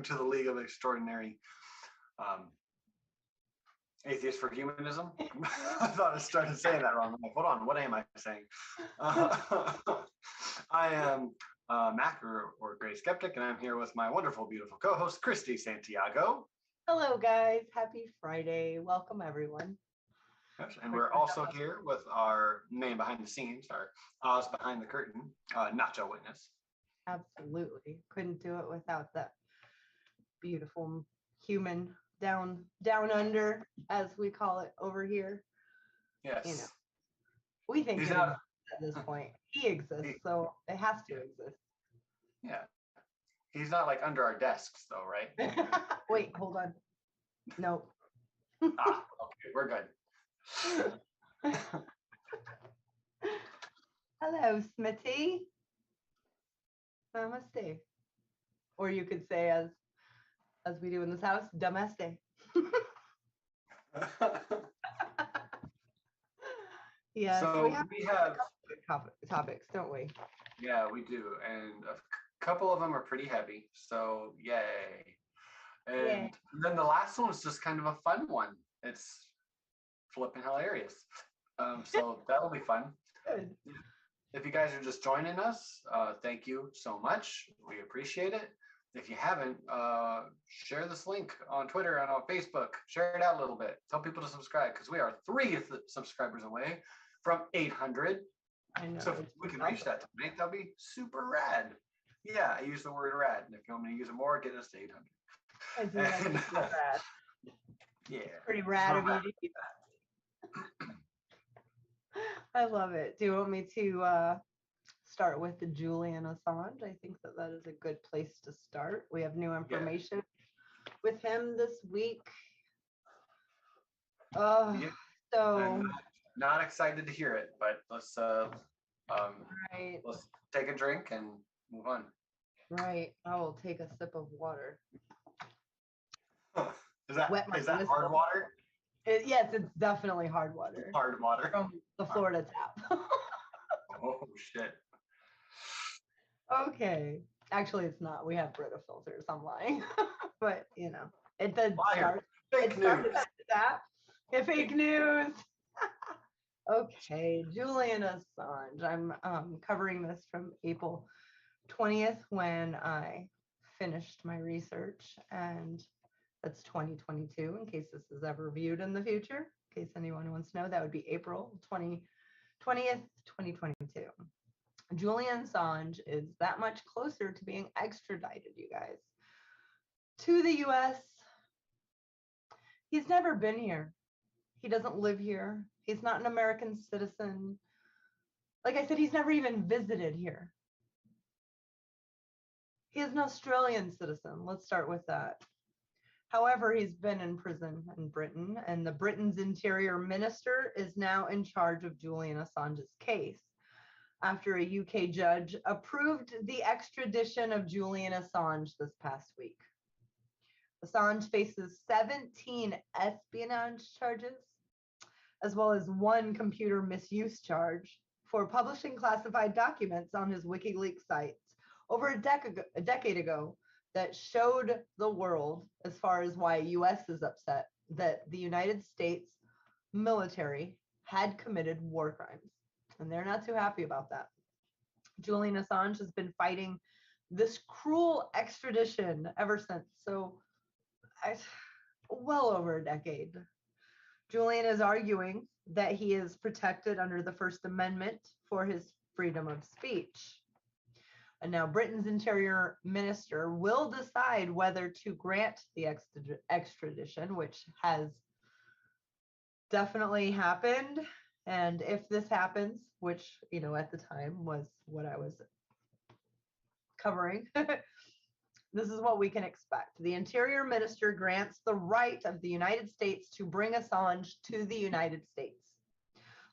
to the League of Extraordinary Atheists for Humanism. I thought I started saying that wrong. I'm like, hold on, what am I saying? I am Mac or Great Skeptic, and I'm here with my wonderful, beautiful co-host, Christy Santiago. Hello, guys. Happy Friday. Welcome, everyone. Yes, and we're also here with our man behind the scenes, our Oz behind the curtain, Nacho Witness. Absolutely. Couldn't do it without that beautiful human down under, as we call it over here. Yes. You know, we think it exists at this point. He exists, so it has to exist. Yeah. He's not like under our desks, though, right? Wait, hold on. Nope. Okay, we're good. Hello, Smitty. Namaste. Or you could say, as we do in this house, Namaste. Yeah, so we have topics, don't we? Yeah, we do, and a couple of them are pretty heavy, so yay. And then the last one was just kind of a fun one. It's flipping hilarious. So that'll be fun. Good. If you guys are just joining us, thank you so much. We appreciate it. If you haven't, share this link on Twitter and on Facebook. Share it out a little bit. Tell people to subscribe, because we are 3 subscribers away from 800. I know. So if we can reach that tonight, that'll be super rad. Yeah, I use the word rad. And if you want me to use it more, get us to 800. I do like it. Rad. Yeah. Pretty rad of you to do that. I love it. Do you want me to start with the Julian Assange? I think that is a good place to start. We have new information with him this week. So I'm not excited to hear it, but let's let's take a drink and move on. Right. I will take a sip of water. Is that hard water? Yes, it's definitely hard water. Hard water from the Florida tap. Oh shit. Okay. Actually, it's not. We have Brita filters. I'm lying. But it did start. Fake news. At the tap. Fake news. Okay, Julian Assange. I'm covering this from April 20th when I finished my research, and that's 2022, in case this is ever viewed in the future. In case anyone wants to know, that would be April 20th, 2022. Julian Assange is that much closer to being extradited, you guys, to the US. He's never been here. He doesn't live here. He's not an American citizen. Like I said, he's never even visited here. He is an Australian citizen. Let's start with that. However, he's been in prison in Britain, and the Britain's Interior Minister is now in charge of Julian Assange's case, after a UK judge approved the extradition of Julian Assange this past week. Assange faces 17 espionage charges, as well as 1 computer misuse charge for publishing classified documents on his WikiLeaks sites over a decade ago that showed the world, as far as why US is upset, that the United States military had committed war crimes. And they're not too happy about that. Julian Assange has been fighting this cruel extradition ever since. So, well over a decade. Julian is arguing that he is protected under the First Amendment for his freedom of speech. And now Britain's Interior Minister will decide whether to grant the extradition, which has definitely happened. And if this happens, which, at the time was what I was covering, this is what we can expect. The Interior Minister grants the right of the United States to bring Assange to the United States.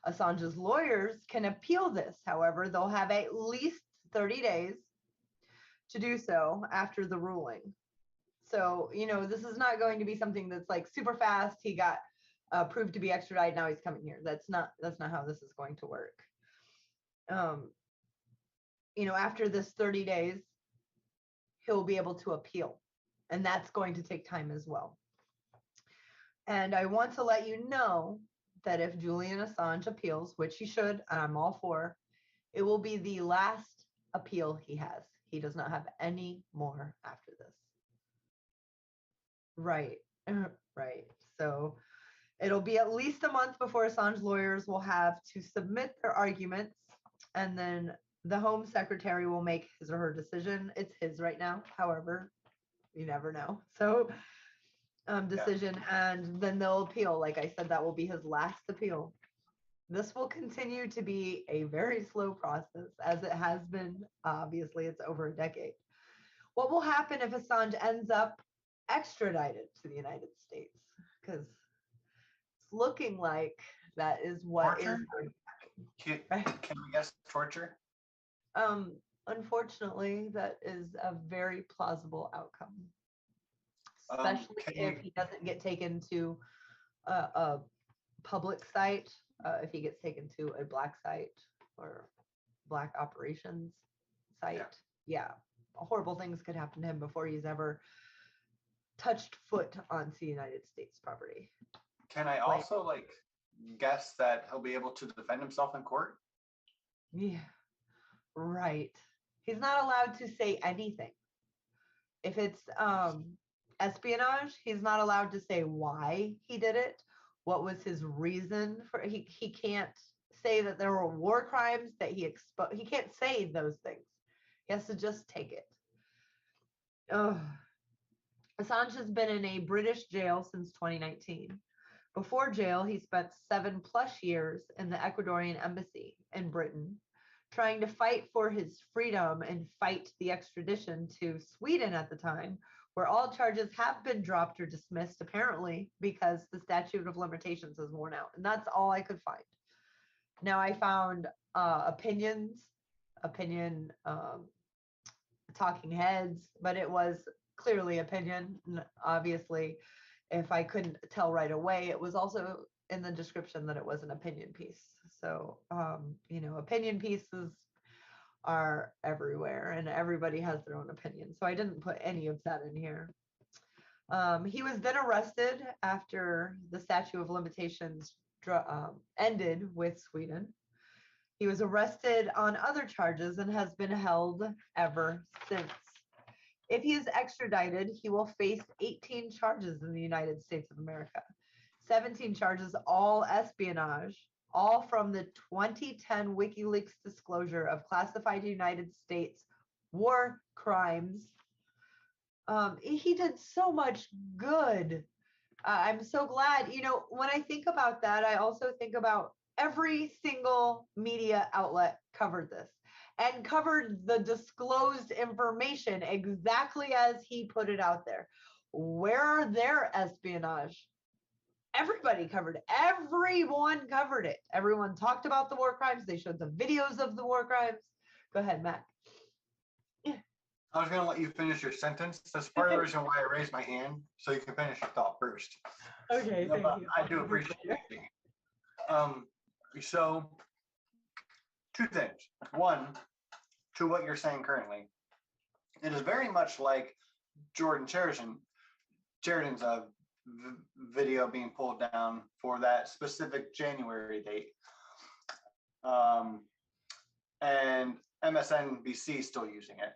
Assange's lawyers can appeal this. However, they'll have at least 30 days to do so after the ruling. So, this is not going to be something that's like super fast. He got proved to be extradited, now he's coming here. That's not how this is going to work. After this 30 days, he'll be able to appeal. And that's going to take time as well. And I want to let you know that if Julian Assange appeals, which he should, and I'm all for, it will be the last appeal he has. He does not have any more after this. Right. Right. So it'll be at least a month before Assange lawyers will have to submit their arguments, and then the Home Secretary will make his or her decision. It's his right now. However, you never know. So decision, and then they'll appeal. Like I said, that will be his last appeal. This will continue to be a very slow process, as it has been. Obviously, it's over a decade. What will happen if Assange ends up extradited to the United States? Because it's looking like that is what Torture? is. Can we guess torture? Unfortunately, that is a very plausible outcome, especially if he doesn't get taken to a public site, if he gets taken to a black site or black operations site. Yeah, horrible things could happen to him before he's ever touched foot onto United States property. Can I also guess that he'll be able to defend himself in court? Yeah, right. He's not allowed to say anything. If it's espionage, he's not allowed to say why he did it. What was his reason for he can't say that there were war crimes that he exposed. He can't say those things. He has to just take it. Ugh. Assange has been in a British jail since 2019. Before jail, he spent 7+ years in the Ecuadorian embassy in Britain, trying to fight for his freedom and fight the extradition to Sweden at the time, where all charges have been dropped or dismissed, apparently, because the statute of limitations is worn out. And that's all I could find. Now, I found opinion talking heads, but it was clearly opinion. Obviously, if I couldn't tell right away, it was also in the description that it was an opinion piece. So, opinion pieces are everywhere and everybody has their own opinion. So I didn't put any of that in here. He was then arrested after the statute of limitations ended with Sweden. He was arrested on other charges and has been held ever since. If he is extradited, he will face 18 charges in the United States of America. 17 charges, all espionage, all from the 2010 WikiLeaks disclosure of classified United States war crimes. He did so much good. I'm so glad. When I think about that, I also think about every single media outlet covered this and covered the disclosed information exactly as he put it out there. Where are their espionage? Everybody covered it. Everyone covered it. Everyone talked about the war crimes. They showed the videos of the war crimes. Go ahead, Matt. I was going to let you finish your sentence. That's part of the reason why I raised my hand, so you can finish your thought first. Okay, thank you. I do appreciate it. So, two things. One, to what you're saying currently, it is very much like Jordan Sheridan's video being pulled down for that specific January date. And MSNBC still using it.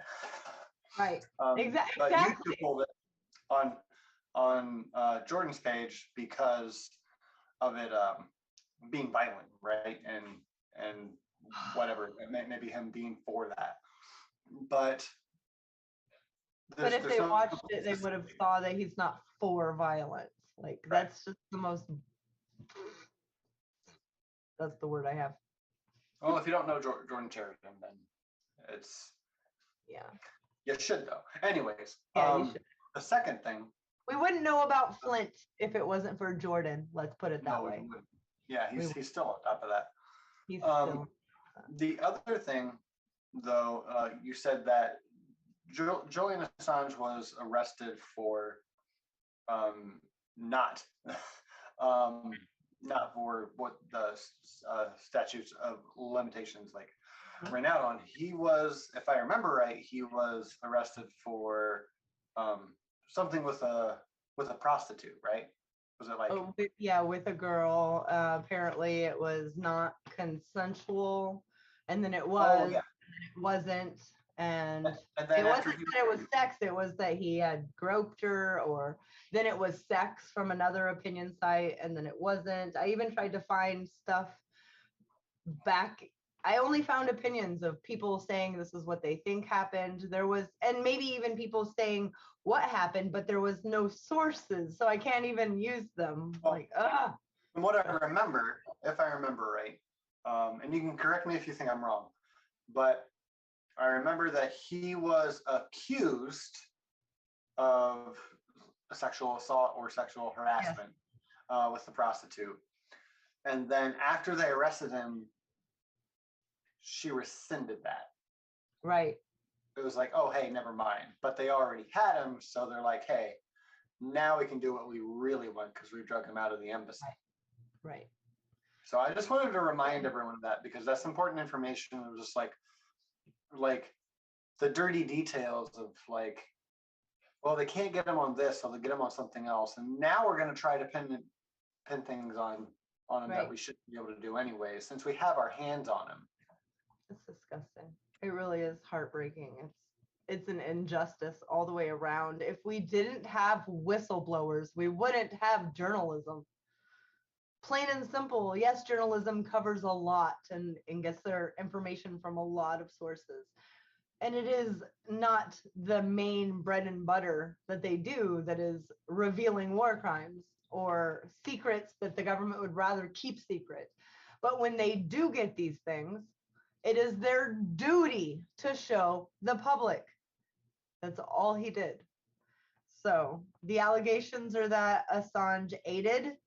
Right. Exactly. But YouTube pulled it on Jordan's page because of it being violent, right? And whatever, maybe him being for that. But if they watched it, they would have saw that he's not for violence. Like, that's just the most. That's the word I have. Well, if you don't know Jordan Sheridan, then it's. Yeah. You should, though. Anyways, you should. The second thing. We wouldn't know about Flint if it wasn't for Jordan. Let's put it that way. Yeah, he's still on top of that. He's still. The other thing, though, you said that Julian Assange was arrested for not for what the statutes of limitations ran out on. He was, if I remember right, he was arrested for something with a prostitute, right? Was it like? Oh, yeah, with a girl. Apparently, it was not consensual, and then it Oh was, yeah. it wasn't, and And then it after wasn't he, that it was sex. It was that he had groped her, or then it was sex from another opinion site, and then it wasn't. I even tried to find stuff back. I only found opinions of people saying this is what they think happened. There was, and maybe even people saying what happened, but there was no sources, so I can't even use them. well, Like, from what I remember, if I remember right, and you can correct me if you think I'm wrong, but I remember that he was accused of sexual assault or sexual yes, harassment with the prostitute. And then after they arrested him, she rescinded that. right, It was like, oh, hey, never mind. But they already had him. So they're like, hey, now we can do what we really want because we drug him out of the embassy. right. So I just wanted to remind everyone of that because that's important information. It was just like the dirty details of like, well, they can't get him on this, so they'll get him on something else. And now we're going to try to pin things on him that Right. we shouldn't be able to do anyway, since we have our hands on him. It's disgusting. It really is heartbreaking. It's an injustice all the way around. If we didn't have whistleblowers, we wouldn't have journalism. Plain and simple. Yes, journalism covers a lot and gets their information from a lot of sources. And it is not the main bread and butter that they do that is revealing war crimes or secrets that the government would rather keep secret. But when they do get these things, it is their duty to show the public. That's all he did. So the allegations are that Assange aided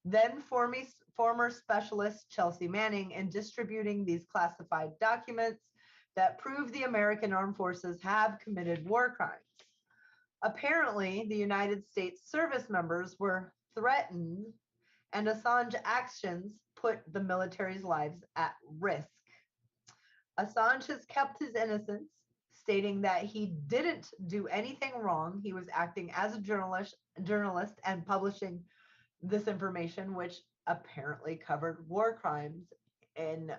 then former specialist Chelsea Manning in distributing these classified documents that prove the American armed forces have committed war crimes. Apparently, the United States service members were threatened, and Assange actions put the military's lives at risk. Assange has kept his innocence, stating that he didn't do anything wrong. He was acting as a journalist and publishing this information, which apparently covered war crimes in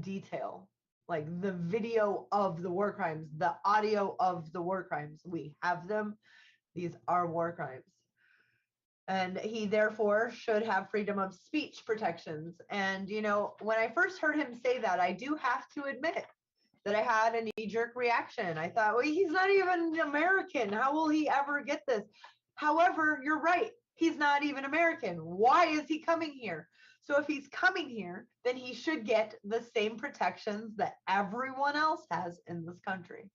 detail, like the video of the war crimes, the audio of the war crimes. We have them. These are war crimes. And he therefore should have freedom of speech protections. And, you know, when I first heard him say that, I do have to admit that I had a knee-jerk reaction. I thought, well, he's not even American. How will he ever get this? However, you're right. He's not even American. Why is he coming here? So if he's coming here, then he should get the same protections that everyone else has in this country.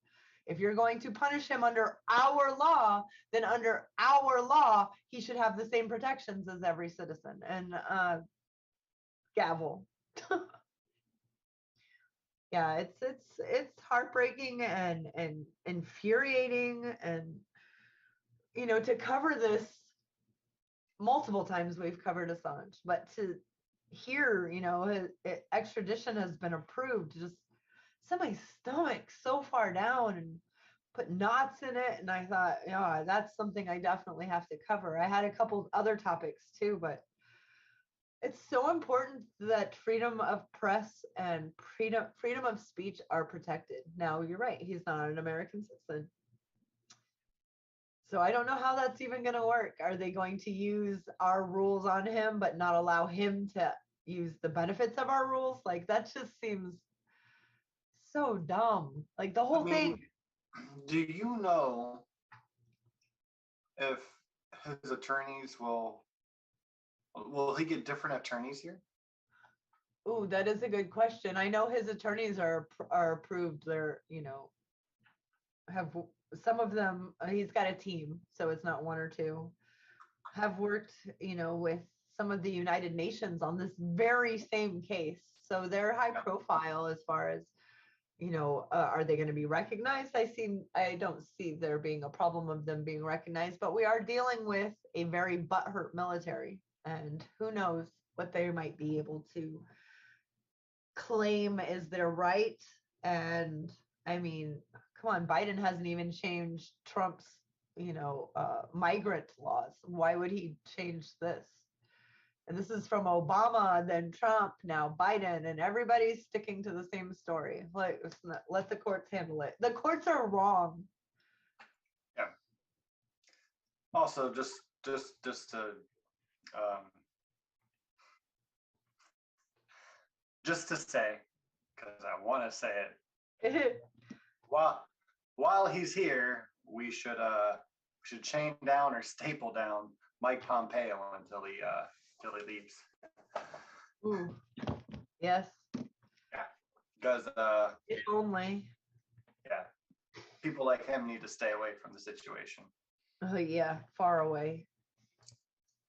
If you're going to punish him under our law, then under our law, he should have the same protections as every citizen. And gavel. Yeah, it's heartbreaking and infuriating, and you know, to cover this multiple times we've covered Assange, but to hear, you know, extradition has been approved, just sent my stomach so far down and put knots in it. And I thought, yeah, that's something I definitely have to cover. I had a couple other topics too, but it's so important that freedom of press and freedom of speech are protected. Now, you're right, he's not an American citizen. So I don't know how that's even going to work. Are they going to use our rules on him, but not allow him to use the benefits of our rules? Like, that just seems so dumb. Like, the whole thing. Do you know if his attorneys will he get different attorneys here? Oh, that is a good question. I know his attorneys are approved. They're, you know, have some of them, he's got a team, so it's not one or two, have worked, you know, with some of the United Nations on this very same case. So they're high profile as far as, you know, are they going to be recognized? I don't see there being a problem of them being recognized, but we are dealing with a very butthurt military, and who knows what they might be able to claim is their right. And I mean, come on, Biden hasn't even changed Trump's migrant laws. Why would he change this? And this is from Obama, then Trump, now Biden, and everybody's sticking to the same story. Like, let the courts handle it. The courts are wrong. Yeah. Also, just to just to say, because I want to say it, while he's here, we should chain down or staple down Mike Pompeo until he leaves. Ooh. Yes. Yeah, because if only. Yeah, people like him need to stay away from the situation. Oh yeah, far away.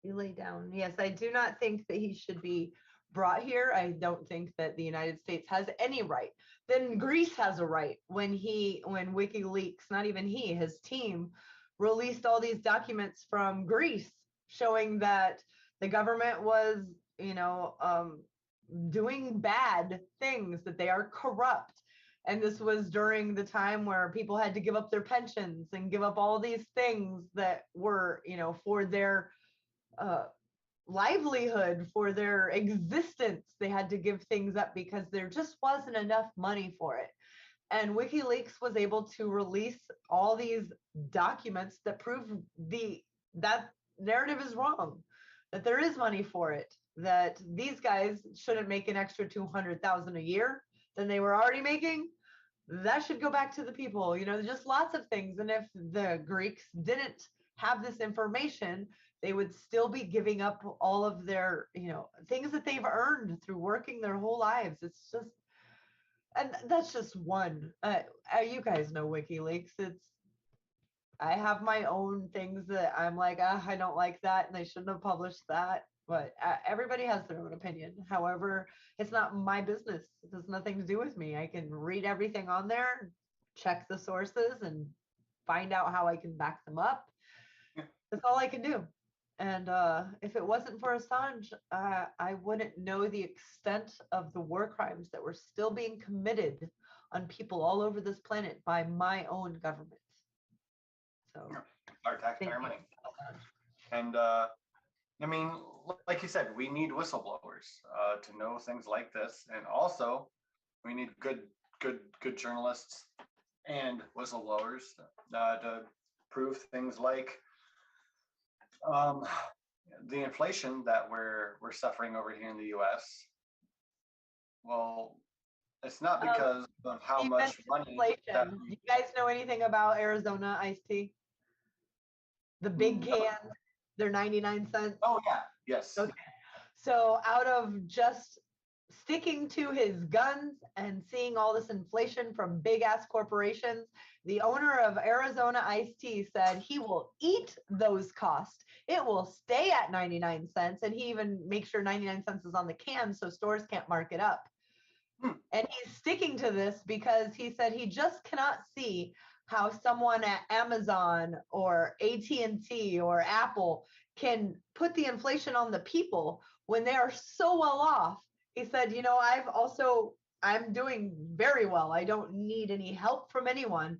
You lay down. Yes, I do not think that he should be brought here. I don't think that the United States has any right. Then Greece has a right when WikiLeaks, not even he, his team, released all these documents from Greece showing that the government was, doing bad things, that they are corrupt. And this was during the time where people had to give up their pensions and give up all these things that were, for their livelihood, for their existence. They had to give things up because there just wasn't enough money for it. And WikiLeaks was able to release all these documents that prove that narrative is wrong, that there is money for it, that these guys shouldn't make an extra 200,000 a year than they were already making. That should go back to the people, just lots of things. And if the Greeks didn't have this information, they would still be giving up all of their, things that they've earned through working their whole lives. It's just, and that's just one. You guys know WikiLeaks. I have my own things that I'm like, I don't like that, and they shouldn't have published that. But everybody has their own opinion. However, it's not my business. It has nothing to do with me. I can read everything on there, check the sources, and find out how I can back them up. That's all I can do. And if it wasn't for Assange, I wouldn't know the extent of the war crimes that were still being committed on people all over this planet by my own government. So, our taxpayer money. And I mean, like you said, we need whistleblowers to know things like this, and also we need good journalists and whistleblowers to prove things like the inflation that we're suffering over here in the U.S. Well, it's not because of how much money. Do you guys know anything about Arizona iced tea? The big cans, they're 99 cents. Oh yeah, yes. Okay. So out of just sticking to his guns and seeing all this inflation from big ass corporations, the owner of Arizona iced tea said he will eat those costs. It will stay at 99 cents. And he even makes sure 99 cents is on the can so stores can't mark it up. And he's sticking to this because he said he just cannot see how someone at Amazon or AT&T or Apple can put the inflation on the people when they are so well off. He said, I'm doing very well. I don't need any help from anyone.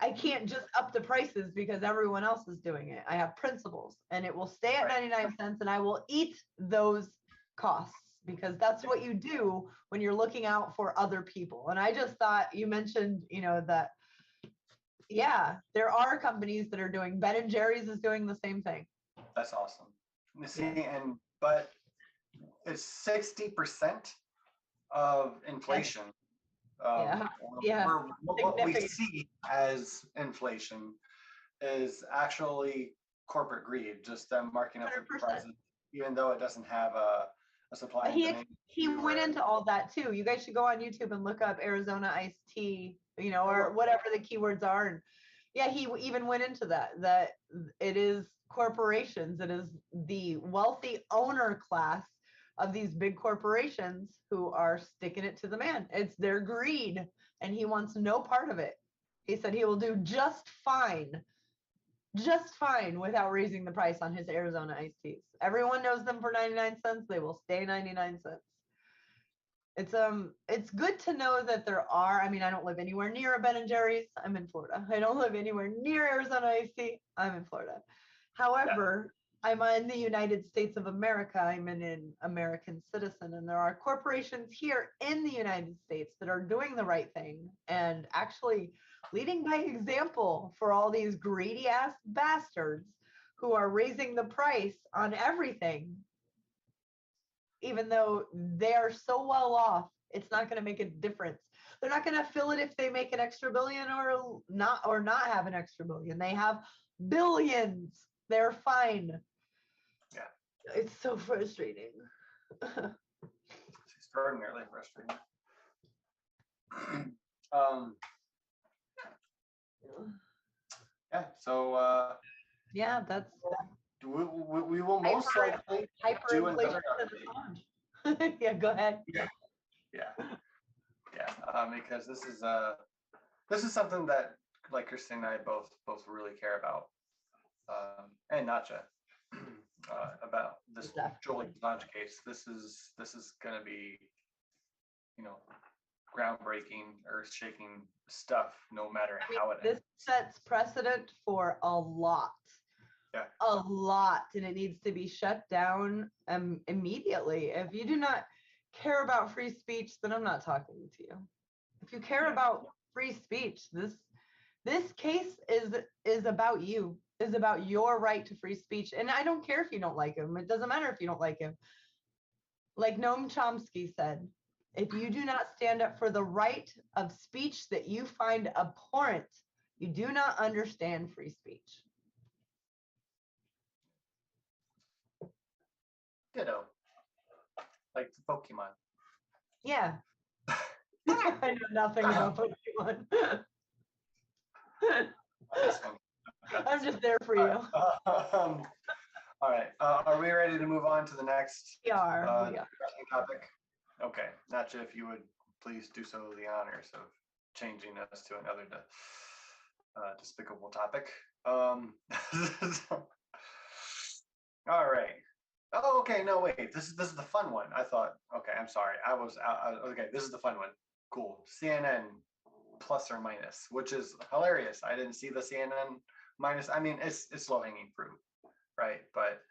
I can't just up the prices because everyone else is doing it. I have principles, and it will stay at 99 cents, and I will eat those costs because that's what you do when you're looking out for other people. And I just thought you mentioned, that, yeah, there are companies that are doing, Ben & Jerry's is doing the same thing. That's awesome. But it's 60% of inflation. What we see as inflation is actually corporate greed, just them marking up the prices, even though it doesn't have a supply. He went into all that too. You guys should go on YouTube and look up Arizona iced tea, or whatever the keywords are. And yeah, he even went into that it is corporations. It is the wealthy owner class of these big corporations who are sticking it to the man. It's their greed, and he wants no part of it. He said he will do just fine without raising the price on his Arizona iced teas. Everyone knows them for 99 cents. They will stay 99 cents. It's good to know that there are. I mean, I don't live anywhere near a Ben and Jerry's. I'm in Florida. I don't live anywhere near Arizona IC. I'm in Florida. However, I'm in the United States of America. I'm an American citizen, and there are corporations here in the United States that are doing the right thing and actually leading by example for all these greedy ass bastards who are raising the price on everything, even though they're so well off, it's not going to make a difference. They're not going to feel it if they make an extra billion or not have an extra billion. They have billions. They're fine. Yeah. It's so frustrating. It's extraordinarily frustrating. Yeah. So. Yeah, that's we will most likely do another update. Yeah, go ahead. Yeah. Because this is something that, like Christy and I both really care about, and Natcha, about this Julian Assange case. This is going to be, groundbreaking, earth-shaking stuff, no matter how it ends. This sets precedent for a lot. Yeah. A lot, and it needs to be shut down immediately. If you do not care about free speech, then I'm not talking to you. If you care about free speech, this case is about you, is about your right to free speech. And I don't care if you don't like him. It doesn't matter if you don't like him. Like Noam Chomsky said, if you do not stand up for the right of speech that you find abhorrent, you do not understand free speech. Ditto. Like the Pokemon. Yeah. I know nothing about Pokemon. I'm just there for you. All right. Are we ready to move on to the next We are. topic? Okay. Natcha, if you would please do so the honors of changing us to another despicable topic. All right. Oh, okay. No, wait. This is the fun one. I thought. Okay, I'm sorry. I was okay. This is the fun one. Cool. CNN plus or minus, which is hilarious. I didn't see the CNN minus. I mean, it's low hanging fruit, right? But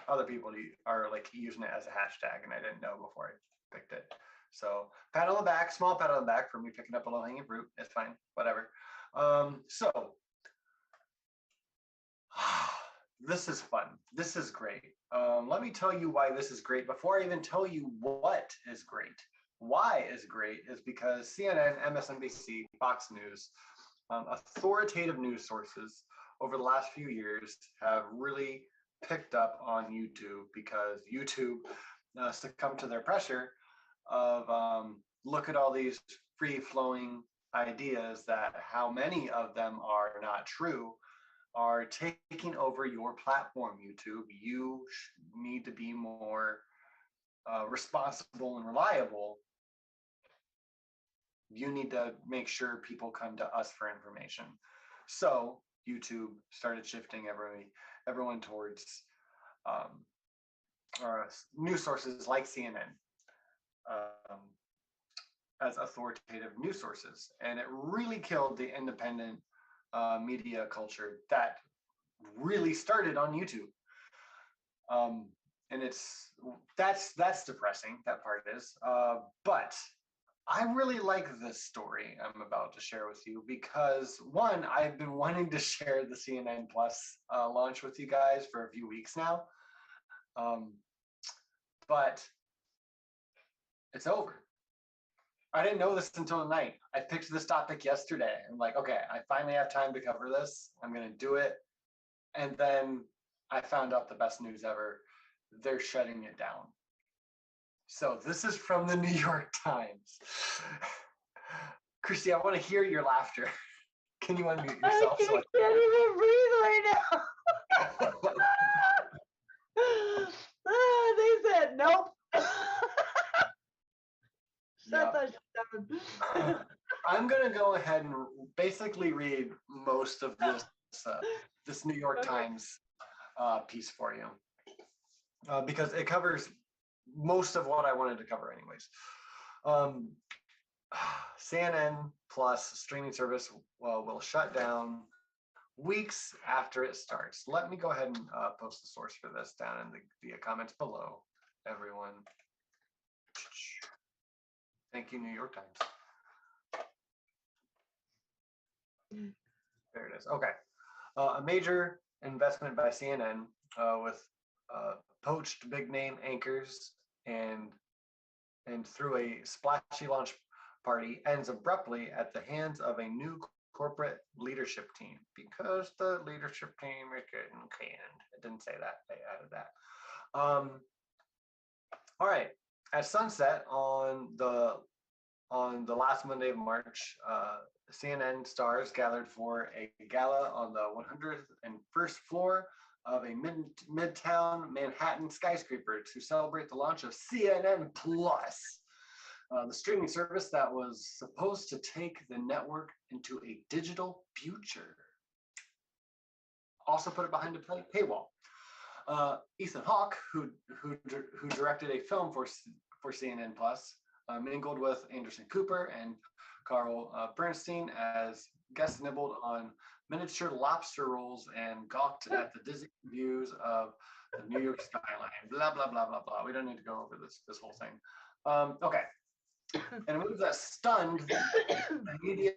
other people are like using it as a hashtag, and I didn't know before I picked it. So pat on the back, small pat on the back for me picking up a low hanging fruit. It's fine. Whatever. So. This is fun. This is great. Let me tell you why this is great before I even tell you what is great. Why is great is because CNN, MSNBC, Fox News, authoritative news sources over the last few years have really picked up on YouTube because YouTube succumbed to their pressure of look at all these free-flowing ideas that how many of them are not true are taking over your platform, YouTube. You need to be more responsible and reliable. You need to make sure people come to us for information. So YouTube started shifting everyone towards news sources like CNN as authoritative news sources. And it really killed the independent media culture that really started on YouTube. And that's depressing, that part is. But I really like this story I'm about to share with you because one, I've been wanting to share the CNN Plus launch with you guys for a few weeks now. But it's over. I didn't know this until tonight. I picked this topic yesterday. I'm like, okay, I finally have time to cover this. I'm going to do it. And then I found out the best news ever. They're shutting it down. So this is from the New York Times. Christy, I want to hear your laughter. Can you unmute yourself? I can't even breathe right now. They said nope. Shut the shit down. I'm gonna go ahead and basically read most of this New York Times piece for you because it covers most of what I wanted to cover anyways. CNN Plus streaming service will shut down weeks after it starts. Let me go ahead and post the source for this down in the comments below, everyone. Thank you, New York Times. There it is. Okay. A major investment by CNN with poached big name anchors and through a splashy launch party ends abruptly at the hands of a new corporate leadership team because the leadership team is getting canned. It didn't say that. They added that. All right. At sunset on the last Monday of March, CNN stars gathered for a gala on the 101st floor of a midtown Manhattan skyscraper to celebrate the launch of CNN Plus, the streaming service that was supposed to take the network into a digital future. Also put it behind a paywall. Ethan Hawke, who directed a film for CNN Plus, mingled with Anderson Cooper and Carl Bernstein as guests nibbled on miniature lobster rolls and gawked at the dizzy views of the New York skyline. Blah, blah, blah, blah, blah. We don't need to go over this whole thing. Okay. And a move that stunned the media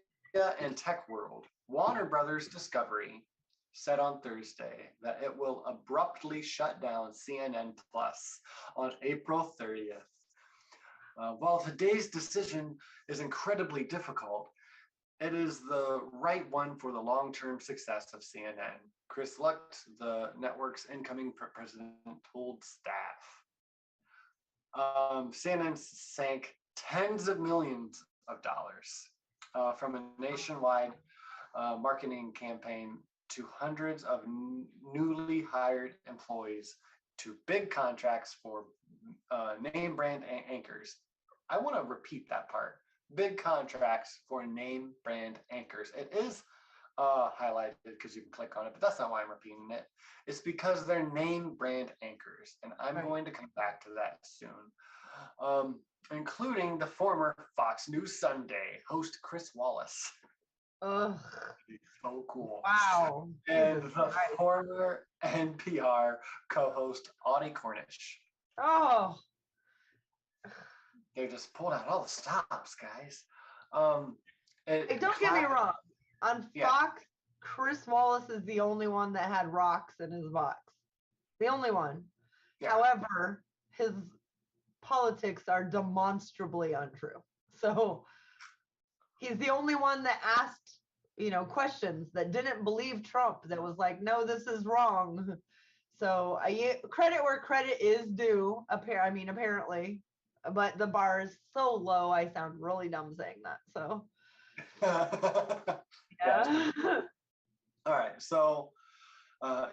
and tech world. Warner Brothers Discovery said on Thursday that it will abruptly shut down CNN Plus on April 30th. While today's decision is incredibly difficult, it is the right one for the long-term success of CNN. Chris Lucht, the network's incoming president, told staff. CNN sank tens of millions of dollars from a nationwide marketing campaign to hundreds of newly hired employees to big contracts for name brand anchors. I want to repeat that part. Big contracts for name brand anchors. It is highlighted because you can click on it, but that's not why I'm repeating it. It's because they're name brand anchors, and I'm going to come back to that soon. Including the former Fox News Sunday host Chris Wallace. Ugh. So cool. Wow. And the former NPR co-host Audie Cornish. Oh. They just pulled out all the stops, guys. Hey, don't get me wrong. On Fox, Chris Wallace is the only one that had rocks in his box. The only one. Yeah. However, his politics are demonstrably untrue. So he's the only one that asked, questions, that didn't believe Trump, that was like, no, this is wrong. So credit where credit is due, apparently, but the bar is so low, I sound really dumb saying that. So yeah. All right. So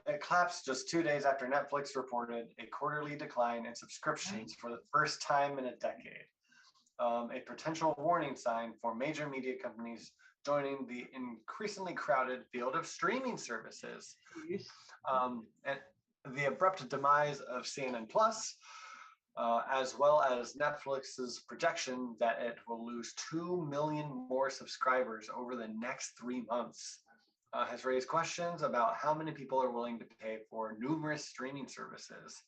it collapsed just 2 days after Netflix reported a quarterly decline in subscriptions for the first time in a decade. A potential warning sign for major media companies joining the increasingly crowded field of streaming services. And the abrupt demise of CNN Plus, as well as Netflix's projection that it will lose 2 million more subscribers over the next 3 months, has raised questions about how many people are willing to pay for numerous streaming services,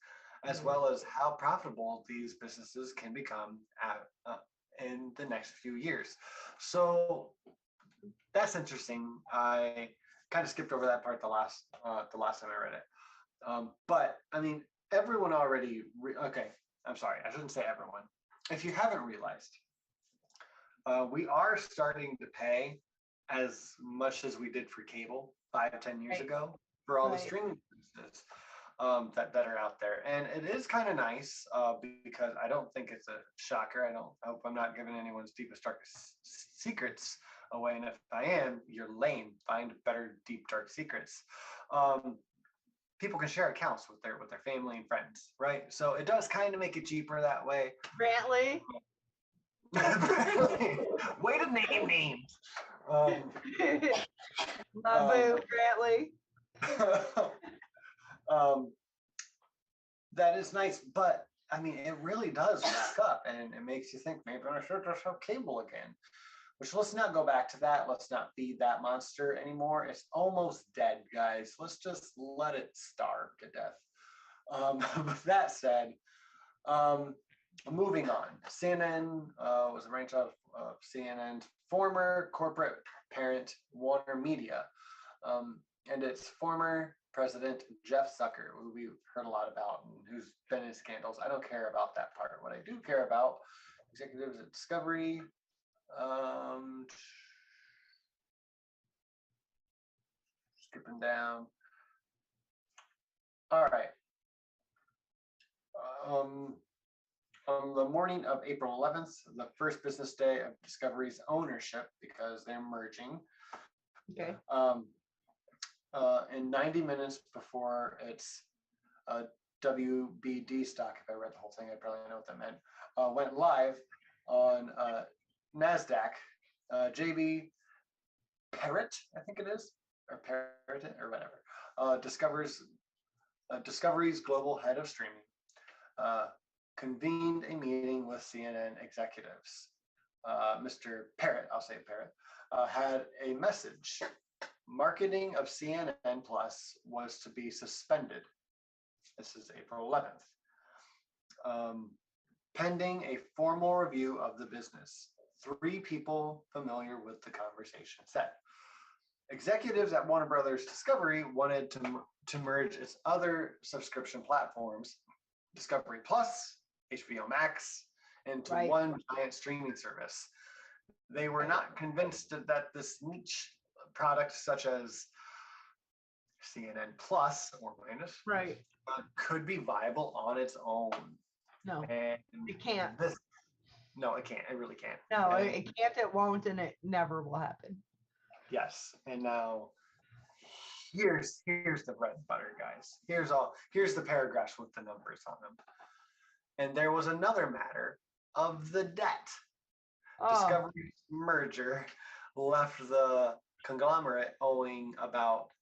as well as how profitable these businesses can become in the next few years. So that's interesting. I kind of skipped over that part the last time I read it. But I mean, everyone already. Okay, I'm sorry. I shouldn't say everyone. If you haven't realized, we are starting to pay as much as we did for cable 5-10 years ago for all the streaming services that are out there. And it is kind of nice because I don't think it's a shocker. I hope I'm not giving anyone's deepest, darkest secrets away. And if I am, you're lame. Find better, deep, dark secrets. People can share accounts with their family and friends, right? So it does kind of make it cheaper that way. Brantley. Way to name names. Boo, Brantley. That is nice, but I mean, it really does rack up, and it makes you think maybe I should just have cable again. Which, let's not go back to that. Let's not feed that monster anymore. It's almost dead, guys. Let's just let it starve to death. With that said, moving on. CNN was ranked of CNN's former corporate parent, Warner Media, and its former president, Jeff Zucker, who we've heard a lot about and who's been in scandals. I don't care about that part. What I do care about, executives at Discovery. Skipping down. All right. On the morning of April 11th, the first business day of Discovery's ownership, because they're merging. Okay. In 90 minutes before its WBD stock, if I read the whole thing, I'd probably know what that meant, went live on NASDAQ. JB Parrott, I think it is, or Parrott, or whatever, Discovery's global head of streaming, convened a meeting with CNN executives. Mr. Parrott, I'll say Parrott, had a message. Marketing of CNN Plus was to be suspended. This is April 11th. Pending a formal review of the business. 3 people familiar with the conversation said. Executives at Warner Brothers Discovery wanted to merge its other subscription platforms, Discovery Plus, HBO Max, into one giant streaming service. They were not convinced that this niche product, such as CNN Plus or minus, could be viable on its own. No, and it can't. No, it can't. It really can't. No, it can't. It won't, and it never will happen. Yes, and now here's the bread and butter, guys. Here's the paragraphs with the numbers on them. And there was another matter of the debt. Discovery's merger left the conglomerate owing about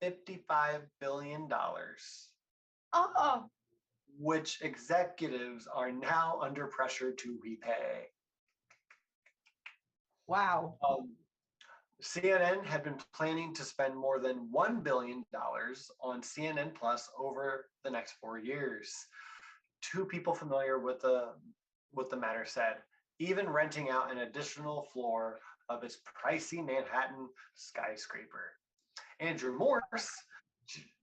$55 billion, which executives are now under pressure to repay. Wow. CNN had been planning to spend more than $1 billion on CNN Plus over the next 4 years. 2 people familiar with the matter said, even renting out an additional floor of its pricey Manhattan skyscraper. Andrew Morse,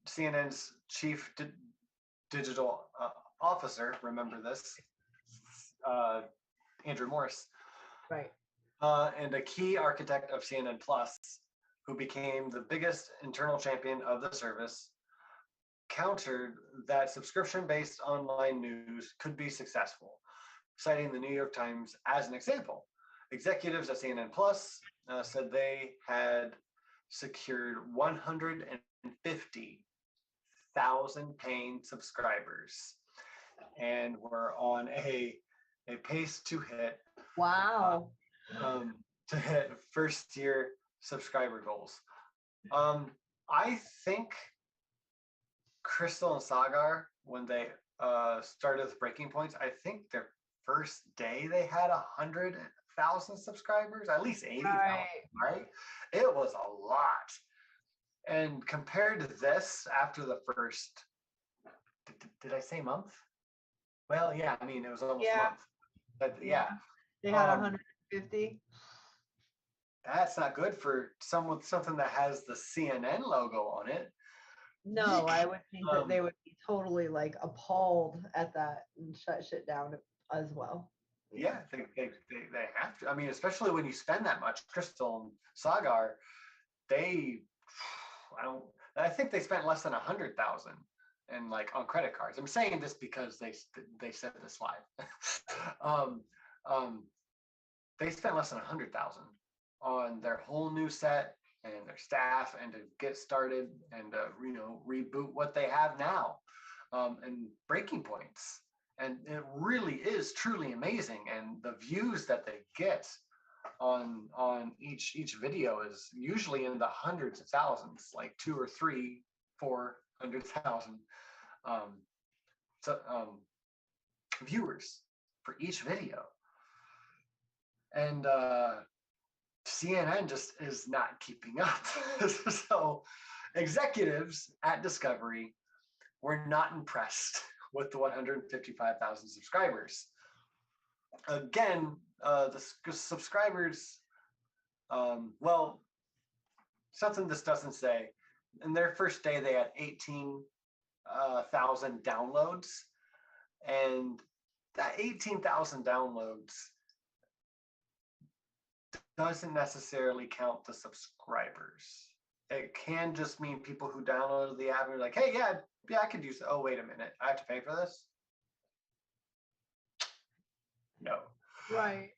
CNN's chief digital officer, remember this, Andrew Morse. Right. And a key architect of CNN Plus, who became the biggest internal champion of the service, countered that subscription-based online news could be successful, citing the New York Times as an example. Executives at CNN Plus said they had secured 150,000 paying subscribers and were on a pace to hit first year subscriber goals. I think Crystal and Sagar, when they started with Breaking Points, I think their first day they had 100,000 subscribers, at least 80,000, right? It was a lot. And compared to this, after the first, did I say month? Well, yeah, I mean, it was almost a month. But yeah. They had 150. That's not good for something that has the CNN logo on it. No, I would think that they would be totally like appalled at that and shut shit down as well. Yeah, they have to. I mean, especially when you spend that much. Crystal and Sagar, I think they spent less than 100,000 and like on credit cards. I'm saying this because they said this live. They spent less than 100,000 on their whole new set and their staff and to get started and reboot what they have now, and Breaking Points. And it really is truly amazing. And the views that they get on each video is usually in the hundreds of thousands, like 2 or 3, 400,000. viewers for each video. And CNN just is not keeping up. So executives at Discovery were not impressed with the 155,000 subscribers. Again, the subscribers, well, something this doesn't say. In their first day, they had 18,000 downloads, and that 18,000 downloads doesn't necessarily count the subscribers. It can just mean people who downloaded the app and are like, hey, yeah, I could use it. Oh, wait a minute. I have to pay for this? No. Right.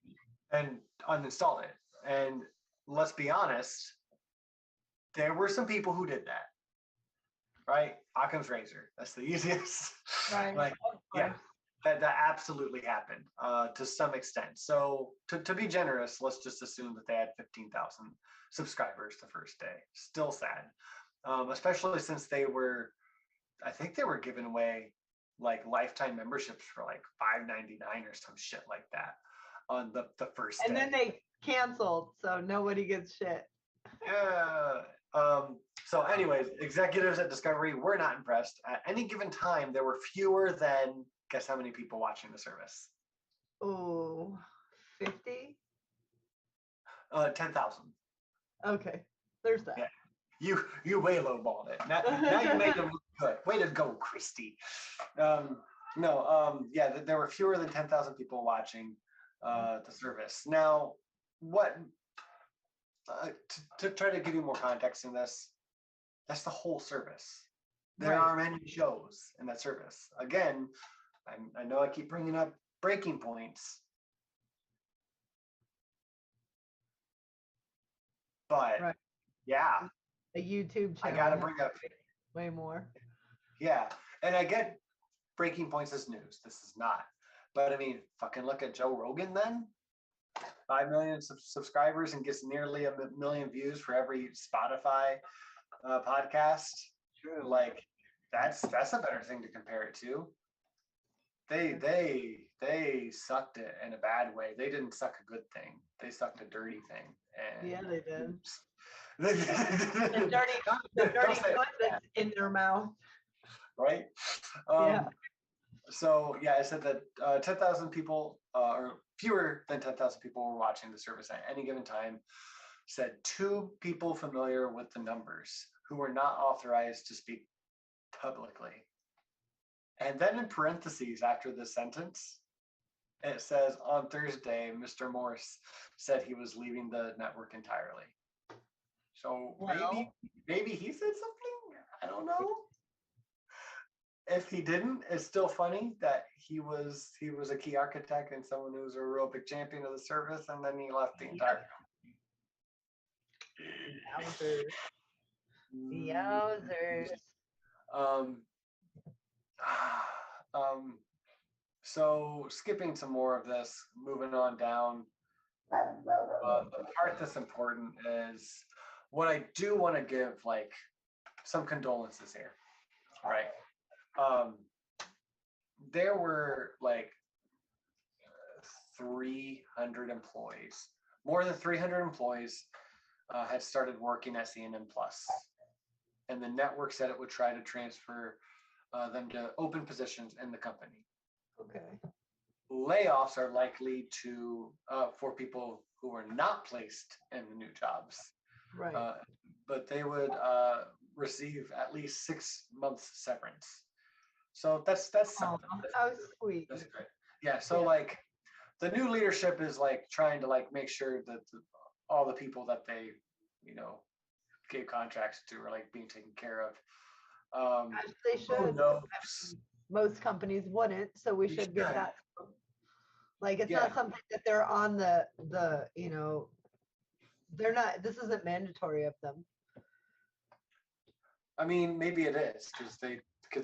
And uninstalled it. And let's be honest, there were some people who did that. Right? Occam's razor. That's the easiest. Right. Like, yeah. That absolutely happened to some extent. So to be generous, let's just assume that they had 15,000 subscribers the first day. Still sad, especially since I think they were giving away like lifetime memberships for like $5.99 or some shit like that on the first day. And then they canceled, so nobody gets shit. Yeah. So anyways, executives at Discovery were not impressed. At any given time, there were fewer than, guess how many people watching the service? Oh, 50? 10,000. Okay, there's that. Yeah. You way lowballed it. Now you made them look good. Way to go, Christy. Yeah, there were fewer than 10,000 people watching the service. Now, what to try to give you more context in this, that's the whole service. There are many shows in that service. Again, I know I keep bringing up breaking points, but yeah, a YouTube channel. I gotta bring up way more. Yeah, and I get breaking points as news. This is not, but I mean, fucking look at Joe Rogan then. 5 million subscribers and gets nearly 1 million views for every Spotify podcast. True. Like that's a better thing to compare it to. They sucked it in a bad way. They didn't suck a good thing. They sucked a dirty thing. And yeah, they did. the dirty foot that's in their mouth. Right? Yeah. So yeah, I said that 10,000 people or fewer than 10,000 people were watching the service at any given time. Said 2 people familiar with the numbers who were not authorized to speak publicly. And then in parentheses after the sentence, it says on Thursday, Mr. Morse said he was leaving the network entirely. So maybe he said something. I don't know. If he didn't, it's still funny that he was a key architect and someone who was a real big champion of the service, and then he left the entire company. Yowzers. So skipping some more of this, moving on down. The part that's important is what I do want to give like some condolences here, right? There were like 300 employees, more than 300 employees had started working at CNN Plus, and the network said it would try to transfer them to open positions in the company. Okay. Layoffs are likely to for people who are not placed in the new jobs, right? But they would receive at least 6 months severance. So that's something. How sweet. That's great. Yeah. So like, the new leadership is like trying to like make sure that all the people that they, gave contracts to are like being taken care of. Gosh, they should. Most companies wouldn't, so we should get that. Like, it's not something that they're on the they're not. This isn't mandatory of them. I mean, maybe it is because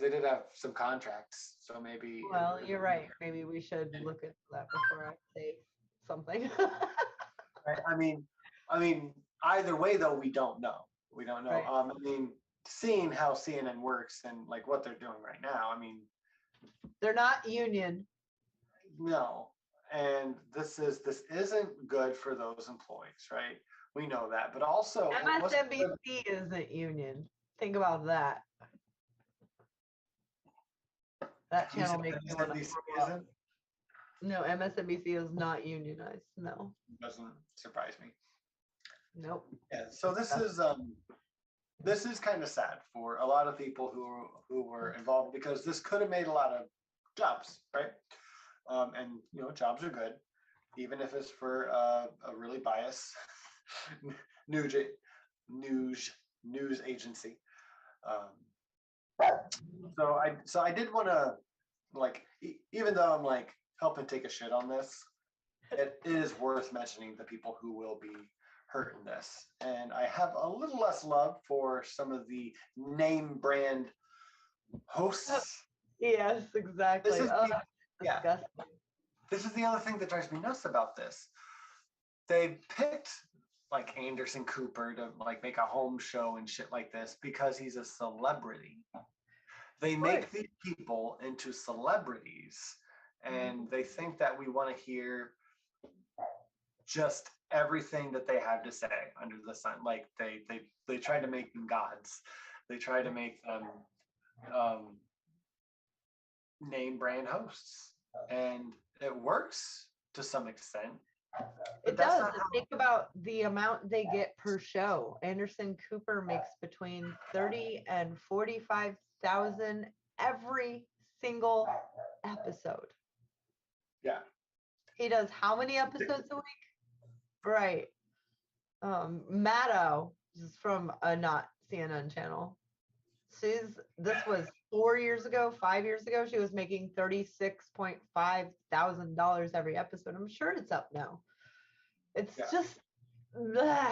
they did have some contracts, so maybe. Well, you're right. Maybe we should look at that before I say something. Right. I mean, either way though, we don't know. We don't know. Right. I mean, seeing how CNN works and like what they're doing right now, I mean, they're not union. No. And this isn't good for those employees, right? We know that. But also, what's good? MSNBC isn't union. Think about that. That You said channel makes me want to MSNBC throw up. isn't? No, MSNBC is not unionized. No. Doesn't surprise me. Nope. Yeah. So this is kind of sad for a lot of people who were involved, because this could have made a lot of jobs, right? And jobs are good, even if it's for a really biased news news agency. So I did want to, like, even though I'm like helping take a shit on this, it is worth mentioning the people who will be hurt in this. And I have a little less love for some of the name brand hosts. Yes, exactly. This is yeah. Disgusting. This is the other thing that drives me nuts about this. They picked like Anderson Cooper to like make a home show and shit like this because he's a celebrity. They make these people into celebrities, and they think that we want to hear just everything that they have to say under the sun. Like they try to make them gods. They try to make them name brand hosts, and it works to some extent. It does. Think about the amount they get per show. Anderson Cooper makes between 30 and 45,000 every single episode. Yeah. He does how many episodes a week? Right. Maddow is from a not CNN channel. This was 4 years ago, 5 years ago. She was making $36,500 every episode. I'm sure it's up now. It's just, bleh.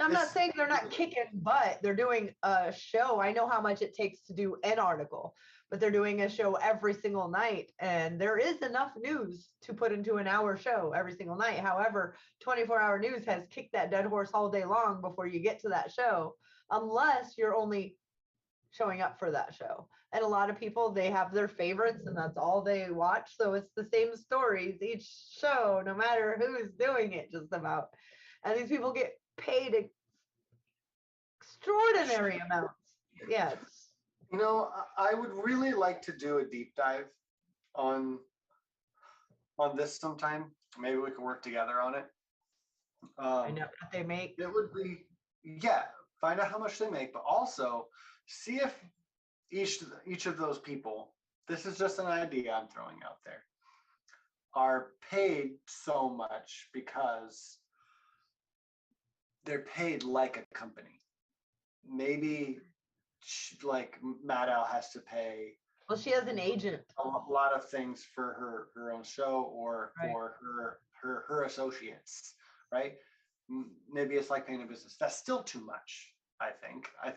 I'm not saying they're not kicking butt. They're doing a show. I know how much it takes to do an article, but they're doing a show every single night. And there is enough news to put into an hour show every single night. However, 24-hour news has kicked that dead horse all day long before you get to that show, unless you're only showing up for that show. And a lot of people, they have their favorites and that's all they watch. So it's the same stories each show, no matter who's doing it, just about. And these people get paid extraordinary amounts. Yes. I would really like to do a deep dive on this sometime. Maybe we can work together on it. Find out what they make. It would be, find out how much they make, but also see if each of those people, this is just an idea I'm throwing out there, are paid so much because they're paid like a company. Maybe like Maddow has to pay. Well, she has an agent. A lot of things for her own show or for her associates, right? Maybe it's like paying a business. That's still too much. I think. I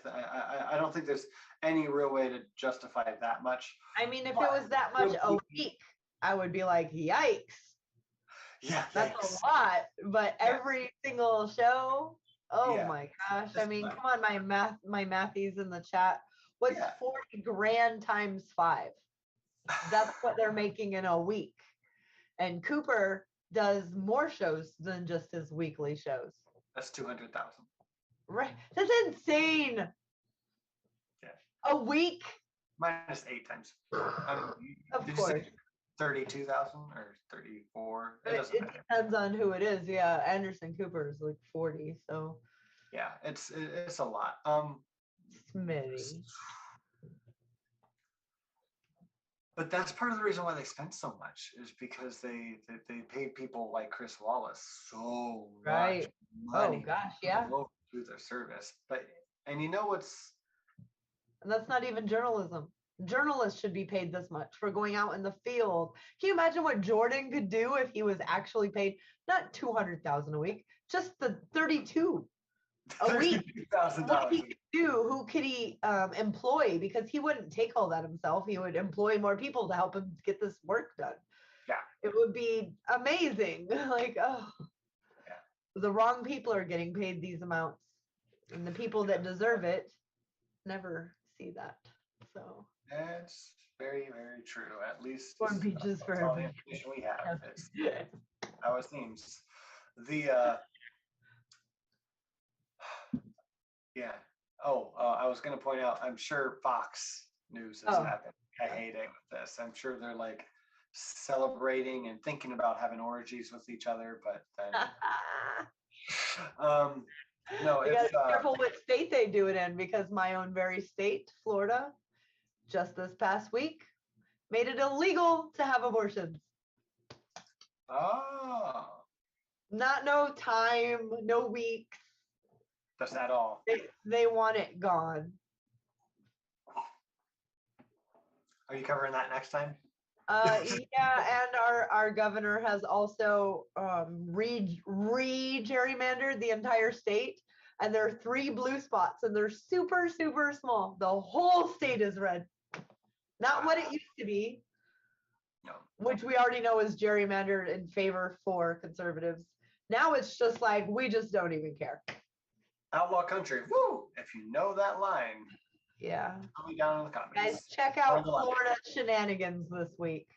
don't think there's any real way to justify that much. I mean, if it was that much a week, I would be like, yikes. Yeah, that's a lot. But every single show, my gosh. I mean, come on, my mathies in the chat. What's 40 grand times 5? That's what they're making in a week. And Cooper does more shows than just his weekly shows. That's 200,000. Right. That's insane. Yeah. A week? Minus 8 times. Of course. 32,000 or 34? It depends on who it is. Yeah, Anderson Cooper is like 40. So. Yeah, it's a lot. Smitty. But that's part of the reason why they spent so much, is because they paid people like Chris Wallace so much money. Oh gosh, yeah. Through their service, and you know what's? And that's not even journalism. Journalists should be paid this much for going out in the field. Can you imagine what Jordan could do if he was actually paid not 200,000 a week, just the 32 a week? What he could do? Who could he employ? Because he wouldn't take all that himself. He would employ more people to help him get this work done. Yeah, it would be amazing. Like, the wrong people are getting paid these amounts, and the people that deserve it never see that. So that's very, very true. At least Corn peaches for that's all the everybody. information we have. Is how it seems. The yeah. Oh, I was going to point out. I'm sure Fox News has happened. I hate it with this. I'm sure they're like celebrating and thinking about having orgies with each other, but then no, You gotta it's be careful what state they do it in, because my own very state, Florida, just this past week made it illegal to have abortions. oh, Not no time, no weeks. that's not all. They want it gone. Are you covering that next time? Yeah, and our governor has also re-gerrymandered the entire state, and there are 3 blue spots, and they're super, super small. The whole state is red. Not what it used to be, No. which we already know is gerrymandered in favor for conservatives. Now it's just like, we just don't even care. Outlaw country. Woo! If you know that line, Yeah. tell me down in the comments. Guys, check out Florida shenanigans this week.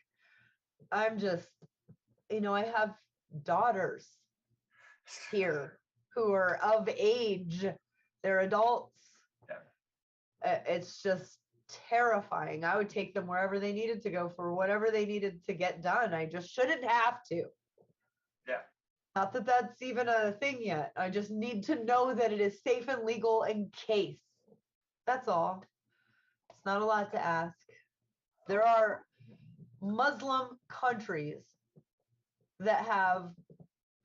I'm just, I have daughters here who are of age. They're adults. Yeah. It's just terrifying. I would take them wherever they needed to go for whatever they needed to get done. I just shouldn't have to. Yeah. Not that that's even a thing yet. I just need to know that it is safe and legal in case. That's all. It's not a lot to ask. There are Muslim countries that have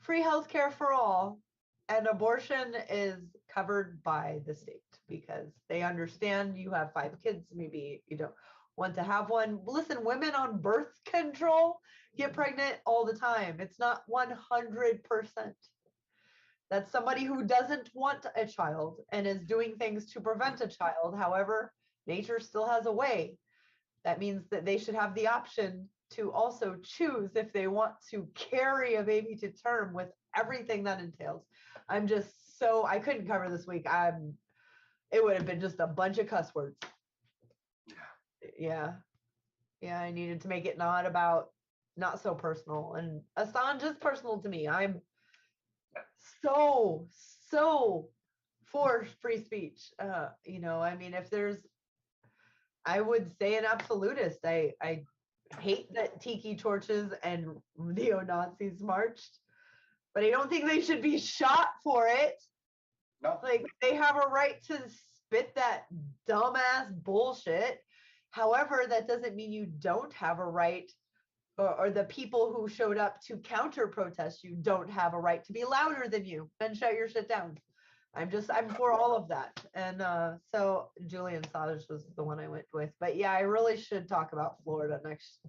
free healthcare for all, and abortion is covered by the state because they understand you have 5 kids, maybe you don't want to have one. Listen, women on birth control get pregnant all the time. It's not 100%. That's somebody who doesn't want a child and is doing things to prevent a child. However, nature still has a way. That means that they should have the option to also choose if they want to carry a baby to term with everything that entails. I'm just so, I couldn't cover this week. It would have been just a bunch of cuss words. Yeah. I needed to make it not so personal. And Assange is personal to me. I'm so for free speech. I would say an absolutist. I hate that tiki torches and neo-Nazis marched, but I don't think they should be shot for it. No. Like, they have a right to spit that dumbass bullshit. However, that doesn't mean you don't have a right, or the people who showed up to counter protest you don't have a right to be louder than you and shut your shit down. I'm for all of that. And so Julian Assange was the one I went with. But yeah, I really should talk about Florida next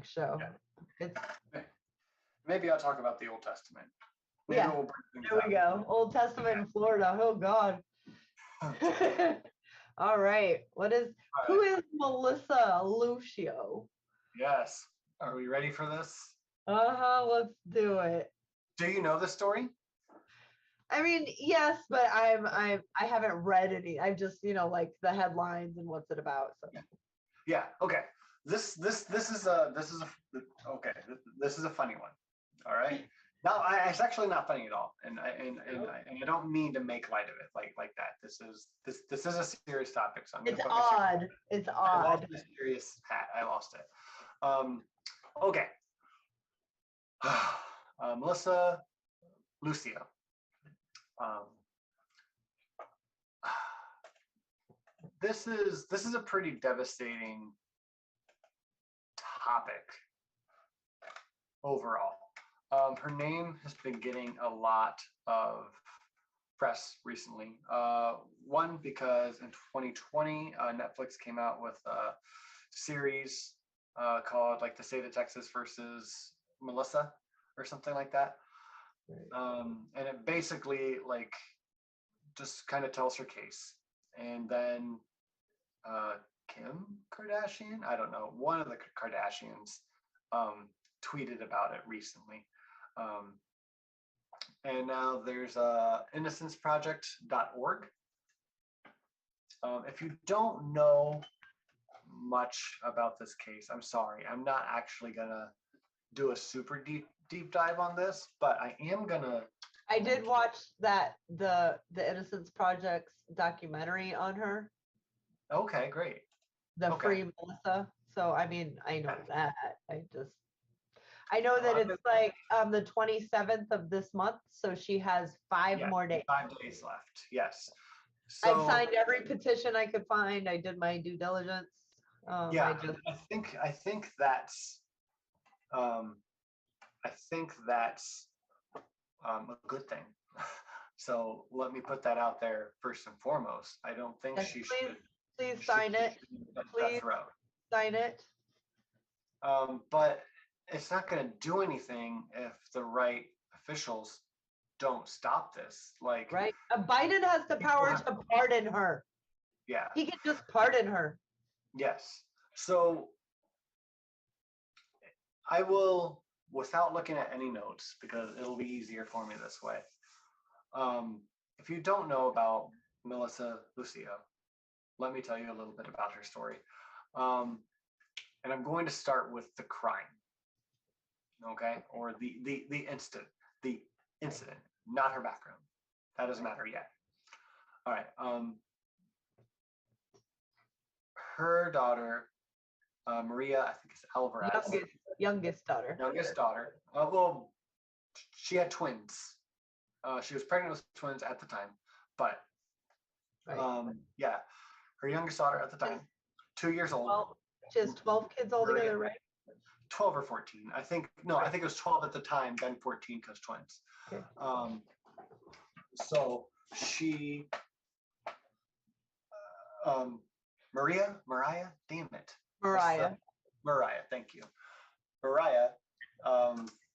show. Yeah. Maybe I'll talk about the Old Testament. Maybe we'll there we go. Old Testament in Florida. Oh God. All right. Who is Melissa Lucio? Yes. Are we ready for this? Let's do it. Do you know the story? I mean, yes, but I haven't read any. I've just, like the headlines and what's it about. So. Yeah. Okay. This is a funny one. All right. No, it's actually not funny at all, and I don't mean to make light of it like that. This is a serious topic, so I'm it's odd. It's odd. I lost the serious hat. I lost it. Okay. Melissa Lucio. This is a pretty devastating topic overall. Her name has been getting a lot of press recently. One, because in 2020, Netflix came out with a series called like The State of Texas versus Melissa or something like that. And it basically like just kind of tells her case. And then Kim Kardashian, I don't know, one of the Kardashians tweeted about it recently. And now there's innocenceproject.org. If you don't know much about this case. I'm sorry. I'm not actually gonna do a super deep dive on this, but I am gonna. I did watch the Innocence Project's documentary on her, Okay, great. the Okay. Free Melissa. So I mean, I know that. I know that I'm it's like the 27th of this month, so she has 5 yeah, more days. 5 days left. Yes. I've So signed every petition I could find. I did my due diligence. yeah, I think that's a good thing. So let me put that out there first and foremost. I don't think Yes, she please should sign it. keep that Please death row. sign it. But it's not going to do anything if the right officials don't stop this. Like, Right? Biden has the power to pardon her. yeah, He can just pardon her. yes. So I will, without looking at any notes, because it'll be easier for me this way. If you don't know about Melissa Lucio, let me tell you a little bit about her story. And I'm going to start with the crime, okay, or the incident, not her background. That doesn't matter yet. All right. Her daughter, Maria, I think it's Alvarez. Youngest daughter. Youngest daughter. Well, she had twins. She was pregnant with twins at the time, but Right. yeah, her youngest daughter at the time, 2 years old. Well, she has 12 kids altogether, right? 12 or 14. I think it was 12 at the time, then 14 because twins. Okay. So she, Mariah, damn it. Mariah. Mariah, thank you. Mariah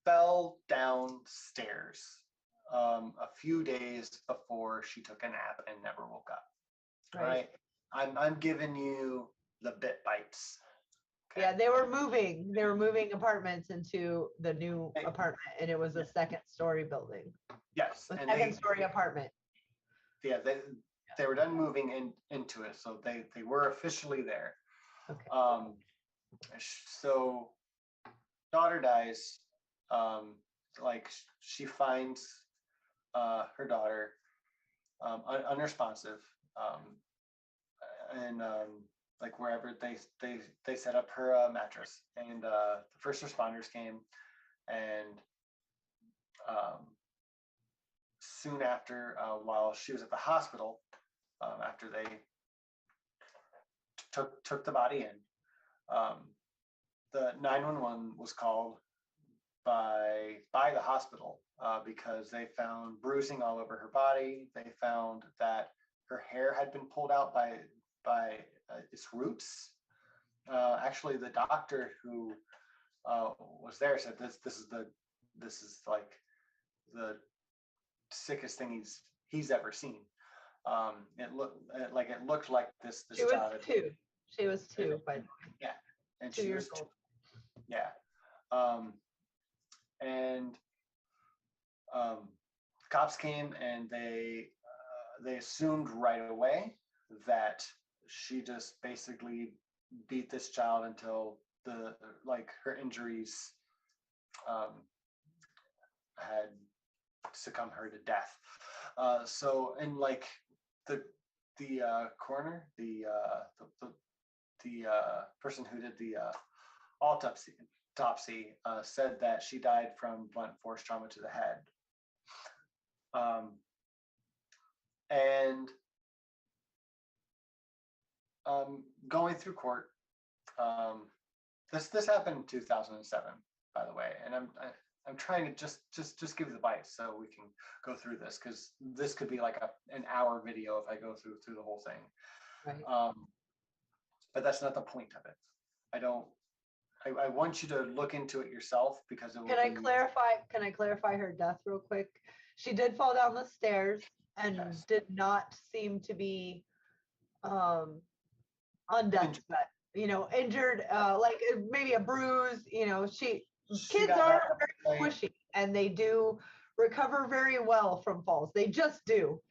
fell downstairs a few days before she took a nap and never woke up. Right. I'm giving you the bit bites. Okay. Yeah, they were moving apartments into the new apartment, and it was a second-story building. Yes, a second-story apartment. Yeah, they were done moving into it, so they were officially there. Okay. So daughter dies. Like she finds her daughter unresponsive, and like wherever they set up her mattress, and the first responders came, and soon after, while she was at the hospital, after they took the body in, the 911 was called by the hospital because they found bruising all over her body. They found that her hair had been pulled out by its roots. Actually, the doctor who was there said this is like the sickest thing he's ever seen. It looked like this child. She was two, by the way. Yeah, and 2 years old. Yeah, and cops came and they assumed right away that she just basically beat this child until her injuries had succumbed her to death. So, and like the coroner, the person who did the autopsy said that she died from blunt force trauma to the head. And going through court, this happened in 2007, by the way, and I'm trying to just give you the bites so we can go through this, because this could be like an hour video if I go through the whole thing. Right. But that's not the point of it. I want you to look into it yourself, because it will Can I clarify her death real quick? She did fall down the stairs and did not seem to be on death's bed. Injured, like maybe a bruise. Kids are very squishy, and they do recover very well from falls. They just do.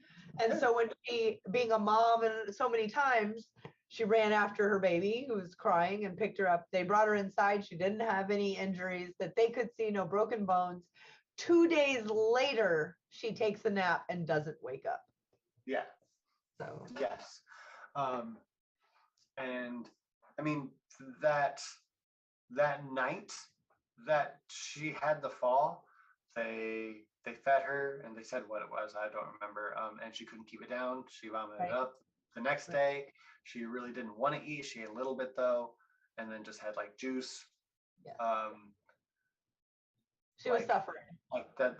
And so when she, being a mom and so many times, She ran after her baby who was crying and picked her up. They brought her inside. She didn't have any injuries that they could see, no broken bones. 2 days later, she takes a nap and doesn't wake up. Yeah. So Yes. And I mean that night that she had the fall, they fed her and they said what it was. I don't remember. And she couldn't keep it down. She vomited right. up. The next day, she really didn't want to eat. She ate a little bit though, and then just had like juice. Yeah. She was Like suffering. like that.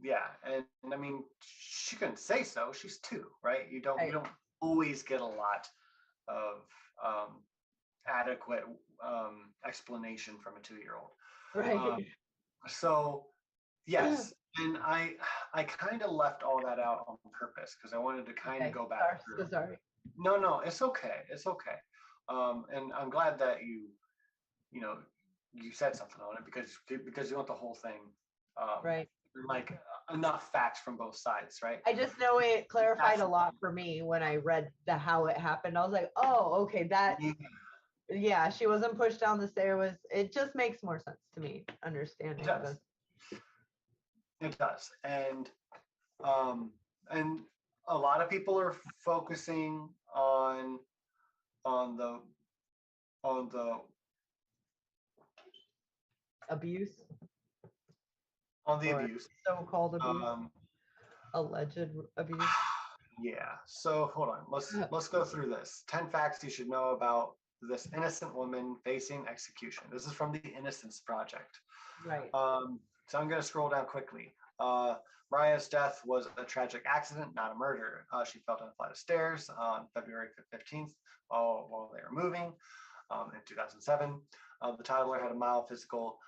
Yeah. And I mean, she couldn't say so. She's 2, right? You don't always get a lot of adequate explanation from a 2-year-old. Right. So yes, and I kind of left all that out on purpose because I wanted to kind of go back through. So sorry. No, it's okay. It's okay. And I'm glad that you said something on it because you want the whole thing. Right. Like enough facts from both sides, right? I just know it clarified a lot for me when I read how it happened. I was like, oh, okay, that. Yeah, she wasn't pushed down the stairway. It just makes more sense to me understanding this. It does. And a lot of people are focusing on the Abuse. Abuse. So-called abuse. Alleged abuse. Yeah. So hold on. Let's go through this. 10 facts you should know about this innocent woman facing execution. This is from the Innocence Project. Right. So I'm going to scroll down quickly. Mariah's death was a tragic accident, not a murder. She fell down a flight of stairs on February 15th while they were moving in 2007. The toddler had a mild physical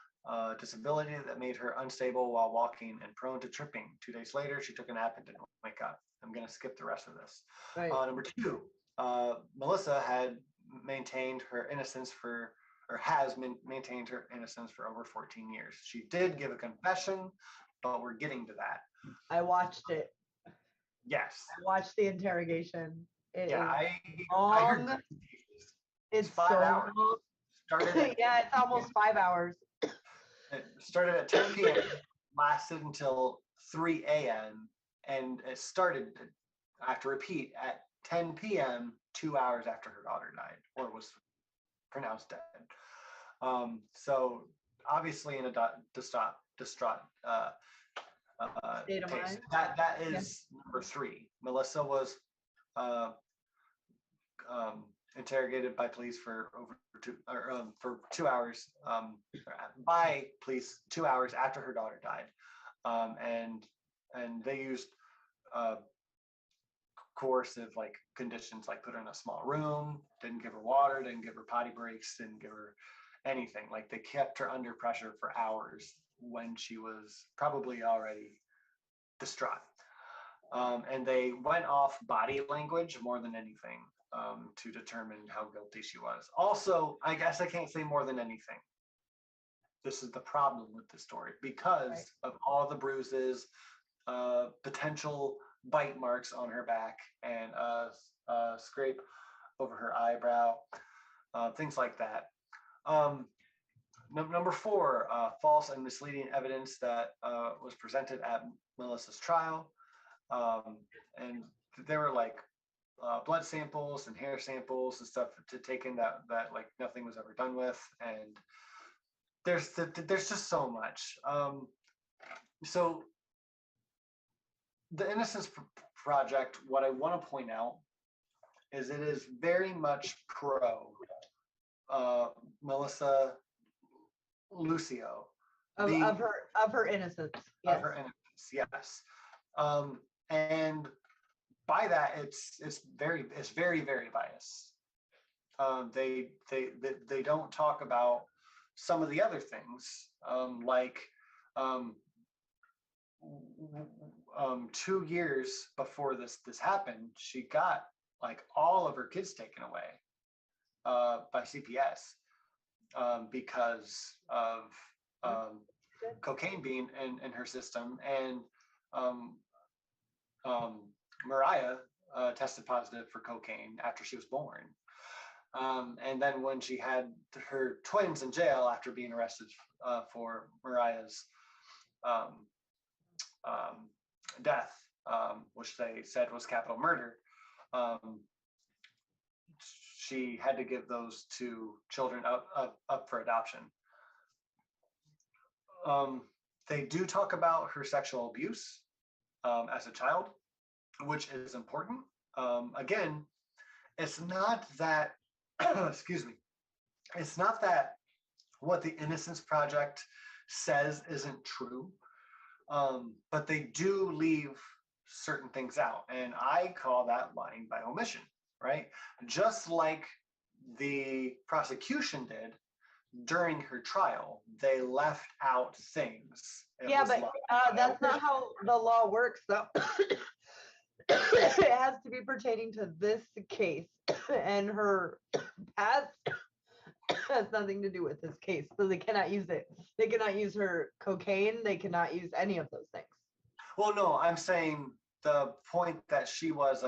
disability that made her unstable while walking and prone to tripping. 2 days later, she took a nap and didn't wake up. I'm going to skip the rest of this. Right. Number 2, Melissa had maintained her innocence has maintained her innocence for over 14 years. She did give a confession, but we're getting to that. I watched it. Yes. I watched the interrogation. I heard it's 5 hours. Yeah, it's almost 5 hours. It started at 10 p.m., lasted until 3 a.m., and it started, I have to repeat, at 10 p.m., 2 hours after her daughter died, or was pronounced dead. So obviously in a distraught State of case. mind. That is number 3. Melissa was interrogated by police for over 2 hours by police 2 hours after her daughter died, and they used coercive like conditions, like put her in a small room, didn't give her water, didn't give her potty breaks, didn't give her anything. Like they kept her under pressure for hours when she was probably already distraught. And they went off body language more than anything to determine how guilty she was. Also, I guess I can't say more than anything. This is the problem with the story because of all the bruises, potential bite marks on her back, and scrape over her eyebrow, things like that. Number 4, false and misleading evidence that was presented at Melissa's trial. And there were like blood samples and hair samples and stuff to take in that like nothing was ever done with, and there's just so much. So the Innocence Project, what I want to point out is it is very much pro Melissa Lucio of her innocence. Yes. Of her innocence, yes. And by that, it's very very biased. They don't talk about some of the other things, like 2 years before this happened, she got like all of her kids taken away by CPS because of cocaine being in her system, and Mariah tested positive for cocaine after she was born. And then when she had her twins in jail after being arrested for Mariah's um, death, which they said was capital murder, she had to give those two children up for adoption. They do talk about her sexual abuse as a child, which is important. Again, it's not that, excuse me, it's not that what the Innocence Project says isn't true, but they do leave certain things out. And I call that lying by omission, right? Just like the prosecution did during her trial, they left out things. Yeah, but that's not how the law works, though. It has to be pertaining to this case, and her past has nothing to do with this case, so they cannot use it. They cannot use her cocaine. They cannot use any of those things. Well, no, I'm saying the point that she was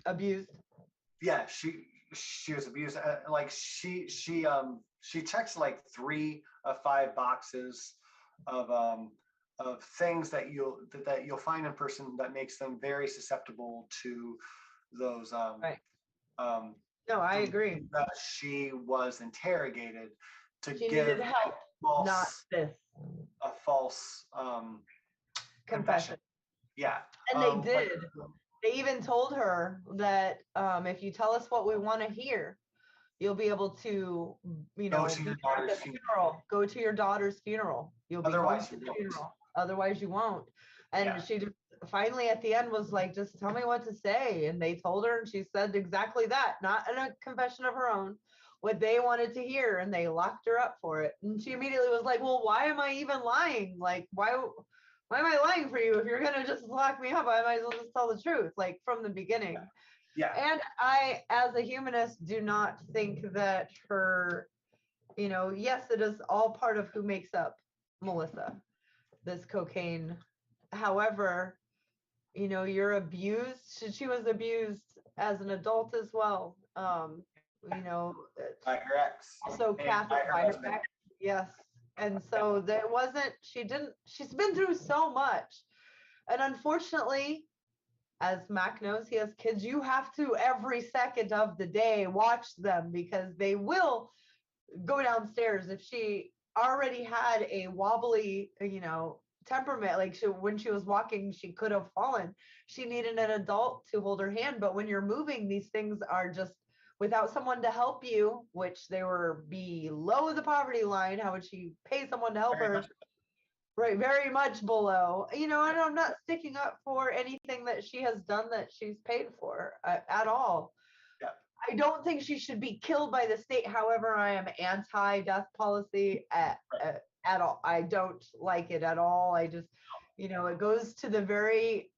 Abused. Yeah, she was abused. Like she checks like 3 of 5 boxes of things that you'll find in a person that makes them very susceptible to those right. No, I agree. That she was interrogated to she give needed help, not this. A false confession. Yeah. And they did. They even told her that if you tell us what we want to hear, you'll be able to, you know, go to your daughter's funeral. You'll be going to the funeral. Otherwise, you won't. And she just finally at the end was like, just tell me what to say. And they told her, and she said exactly that, not in a confession of her own, what they wanted to hear, and they locked her up for it. And she immediately was like, well, why am I even lying? Like, why am I lying for you? If you're gonna just lock me up, I might as well just tell the truth, like from the beginning. Yeah. And I, as a humanist, do not think that her, you know, yes, it is all part of who makes up Melissa, this cocaine. However, you know, you're abused. She was abused as an adult as well. You know, by her ex. So Catholic by her ex. Yes. And so there wasn't, she's been through so much. And unfortunately, as Mac knows, he has kids, you have to every second of the day watch them, because they will go downstairs. If she already had a wobbly, you know, temperament, like when she was walking, she could have fallen. She needed an adult to hold her hand. But when you're moving, these things are just without someone to help you, which they were below the poverty line. How would she pay someone to help her? Right, very much below. You know, and I'm not sticking up for anything that she has done that she's paid for at all. Yeah. I don't think she should be killed by the state. However, I am anti-death policy at all. I don't like it at all. I just, you know, it goes to the very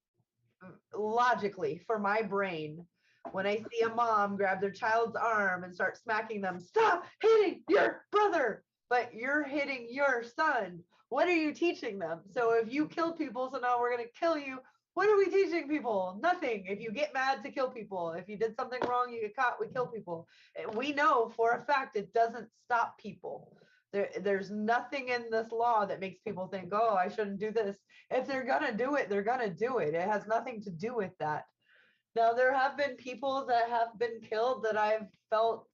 logically for my brain. When I see a mom grab their child's arm and start smacking them, stop hitting your brother, but you're hitting your son. What are you teaching them? So if you kill people, so now we're going to kill you. What are we teaching people? Nothing. If you get mad to kill people, if you did something wrong, you get caught, we kill people. We know for a fact it doesn't stop people. There's nothing in this law that makes people think, oh, I shouldn't do this. If they're going to do it, they're going to do it. It has nothing to do with that. Now, there have been people that have been killed that I've felt,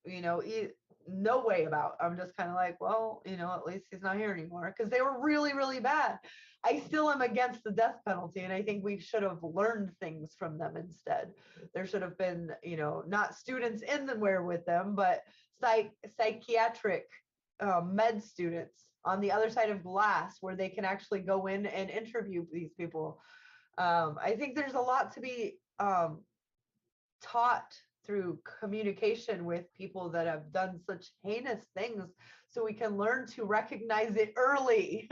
you know, no way about. I'm just kind of like, well, you know, at least he's not here anymore, because they were really, really bad. I still am against the death penalty, and I think we should have learned things from them instead. There should have been, you know, not students in the where with them, but psychiatric med students on the other side of glass where they can actually go in and interview these people. I think there's a lot to be taught through communication with people that have done such heinous things, so we can learn to recognize it early.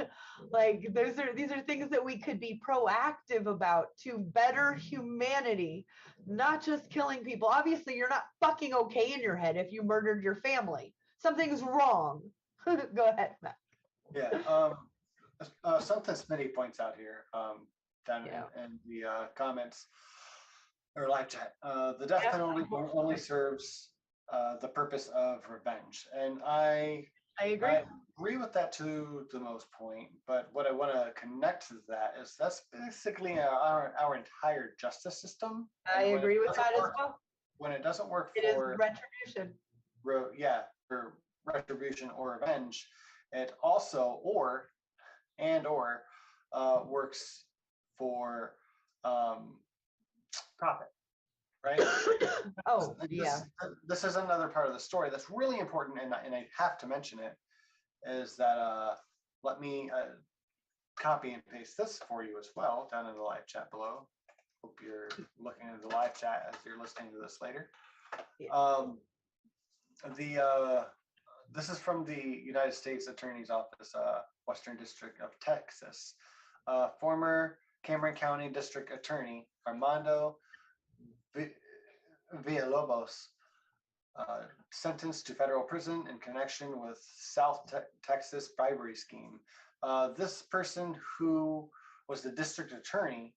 Like these are things that we could be proactive about to better humanity, not just killing people. Obviously, you're not fucking okay in your head if you murdered your family. Something's wrong. Go ahead, Matt. Yeah. something Smitty points out here down in the comments or live chat. The death penalty only serves the purpose of revenge, and I agree. I agree with that to the most point. But what I want to connect to that is that's basically our entire justice system. I agree with that as well. When it doesn't work it for is retribution. For retribution or revenge, it also or works for profit, right? This is another part of the story that's really important, and I have to mention it, is that let me copy and paste this for you as well down in the live chat below. Hope you're looking at the live chat as you're listening to this later. This is from the United States Attorney's Office, Western District of Texas. Former Cameron County District Attorney Armando Villalobos sentenced to federal prison in connection with South Texas bribery scheme. This person, who was the district attorney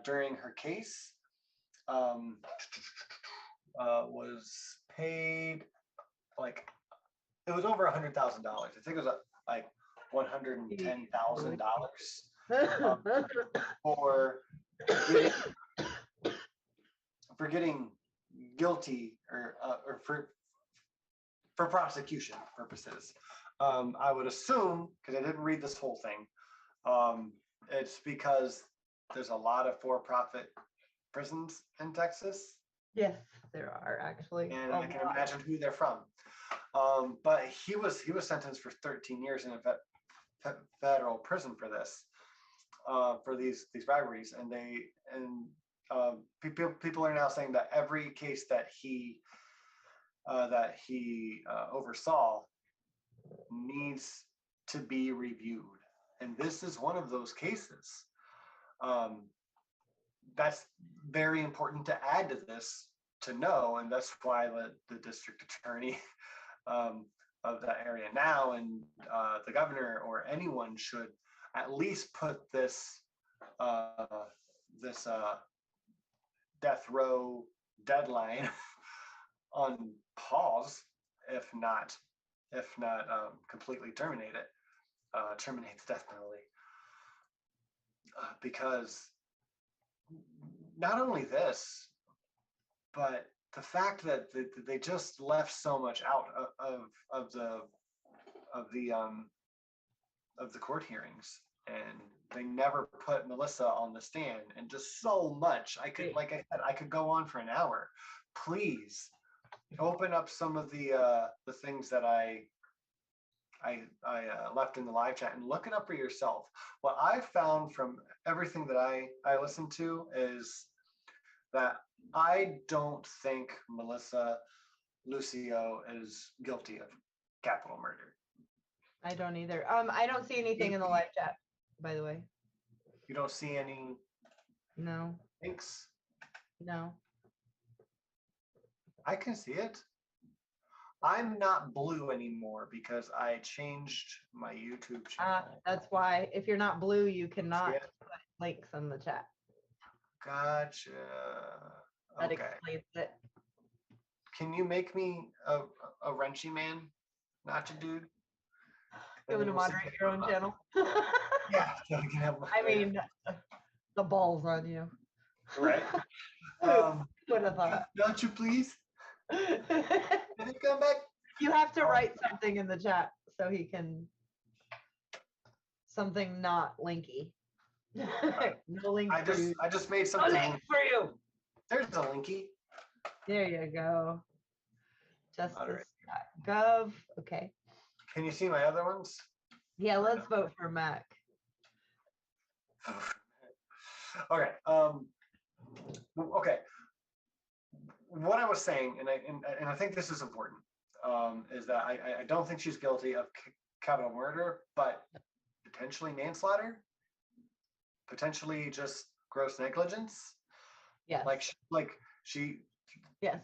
during her case, was paid like, it was over $100,000. I think it was like $110,000 for getting guilty or for prosecution purposes. I would assume, because I didn't read this whole thing, it's because there's a lot of for-profit prisons in Texas. Yes, there are actually. And I can imagine who they're from. But he was sentenced for 13 years in a federal prison for this, for these briberies, and people are now saying that every case that he oversaw needs to be reviewed, and this is one of those cases. That's very important to add to this to know, and that's why the district attorney of that area now, and the governor or anyone should at least put this death row deadline on pause, if not completely terminate the death penalty, because not only this, but the fact that they just left so much out of the court hearings, and they never put Melissa on the stand, and just so much. I could, like I said, I could go on for an hour. Please open up some of the things that I left in the live chat and look it up for yourself. What I found from everything that I listened to is that I don't think Melissa Lucio is guilty of capital murder. I don't either. I don't see anything in the live chat, by the way. You don't see any? No. Thanks. No. I can see it. I'm not blue anymore because I changed my YouTube channel. That's why. If you're not blue, you cannot put links in the chat. Gotcha. That explains it. Can you make me a wrenchy man, not a dude? You want to moderate your own channel? Yeah, so I can have. I mean, the balls on you. Right. Would have thought. Don't you please? Can you come back? You have to write something in the chat so he can. Something not linky. No link. I just made something. No link for you. There's a linky. There you go. Justice.gov. Okay. Can you see my other ones? Yeah, let's vote for Mac. Okay. Okay. What I was saying, and I think this is important, is that I don't think she's guilty of capital murder, but potentially manslaughter, potentially just gross negligence. Yes. Yes.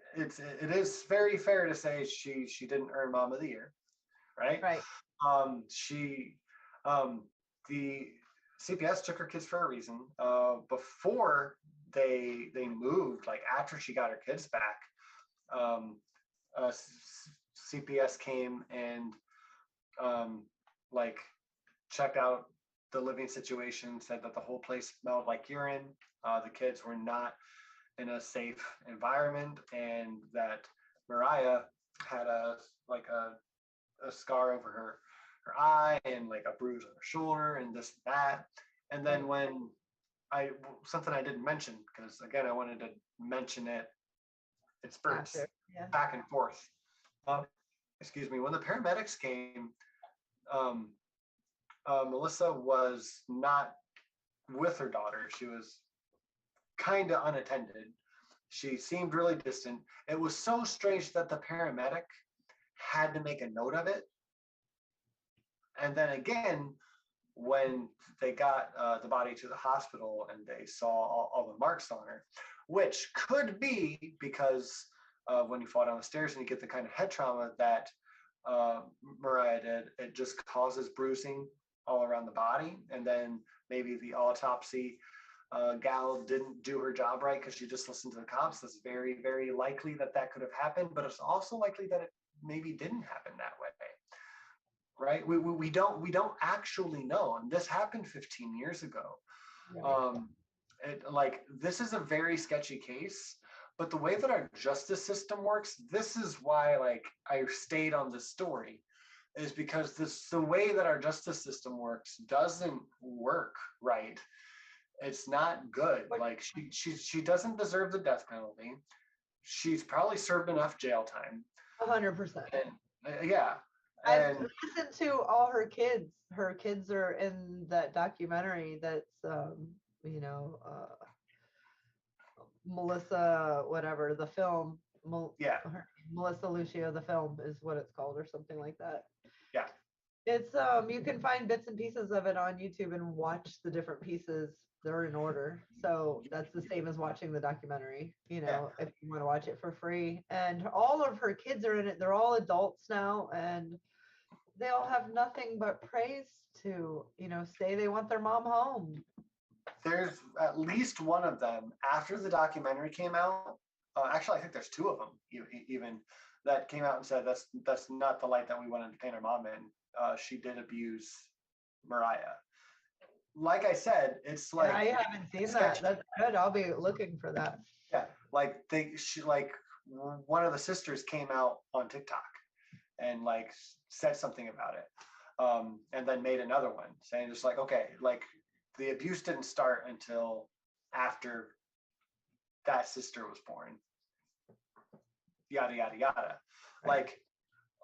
It is very fair to say she didn't earn Mom of the Year, right? Right. The CPS took her kids for a reason. Before they moved, like after she got her kids back, um, CPS came and like checked out the living situation, said that the whole place smelled like urine. The kids were not in a safe environment, and that Mariah had a scar over her eye and like a bruise on her shoulder and this and that. And then when something I didn't mention, because again I wanted to mention it, it spurts back and forth. Excuse me. When the paramedics came, um, Melissa was not with her daughter. She was kind of unattended. She seemed really distant. It was so strange that the paramedic had to make a note of it. And then again, when they got the body to the hospital and they saw all the marks on her, which could be because when you fall down the stairs and you get the kind of head trauma that Mariah did, it just causes bruising all around the body. And then maybe the autopsy gal didn't do her job right because she just listened to the cops. That's very, very likely that that could have happened, but it's also likely that it maybe didn't happen that way. Right? We don't actually know. And this happened 15 years ago. This is a very sketchy case, but the way that our justice system works, this is why like I stayed on this story, is because the way that our justice system works doesn't work right. It's not good. Like she doesn't deserve the death penalty. She's probably served enough jail time. 100%. Yeah. I've listened to all her kids. Her kids are in that documentary that's, Melissa, whatever, the film. Melissa Lucio, the film is what it's called, or something like that. Yeah. It's, you can find bits and pieces of it on YouTube and watch the different pieces. They're in order. So that's the same as watching the documentary, if you want to watch it for free. And all of her kids are in it. They're all adults now, and they all have nothing but praise to, say they want their mom home. There's at least one of them after the documentary came out. Actually, I think there's two of them even that came out and said that's not the light that we wanted to paint our mom in. She did abuse Mariah. Like I said, it's like I haven't seen that. That's good. I'll be looking for that. Yeah, like one of the sisters came out on TikTok and like said something about it, and then made another one saying just like, okay, like the abuse didn't start until after that sister was born. Yada yada yada. Right.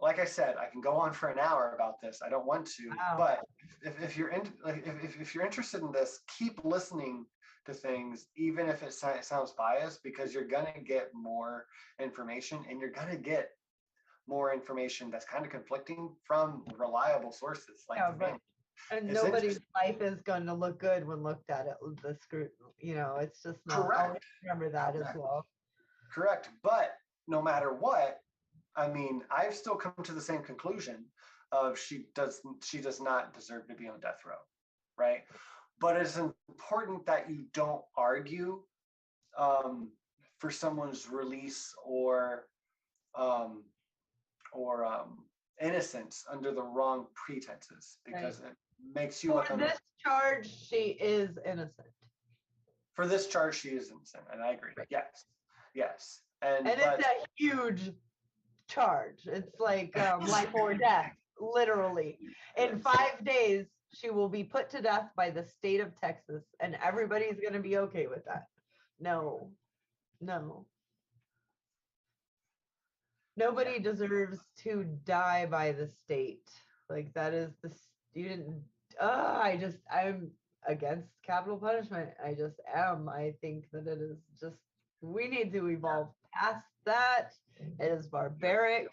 Like I said, I can go on for an hour about this. I don't want to, but if you're if you're interested in this, keep listening to things, even if it sounds biased, because you're gonna get more information, and you're gonna get more information that's kind of conflicting from reliable sources. And nobody's life is going to look good when looked at it with the scrutiny. It's just not. Correct. Remember that as well. Correct, but no matter what, I mean, I've still come to the same conclusion of she does not deserve to be on death row, right? But it's important that you don't argue for someone's release or innocence under the wrong pretenses, because it makes you look. For this charge, she is innocent. For this charge, she is innocent, and I agree. Right. Yes, and it's a huge charge. It's like life or death, literally. In 5 days, she will be put to death by the state of Texas, and everybody's going to be okay with that. No. Nobody deserves to die by the state. Like, that is the student. I'm against capital punishment. I just am. I think that it is just, we need to evolve past that. It is barbaric.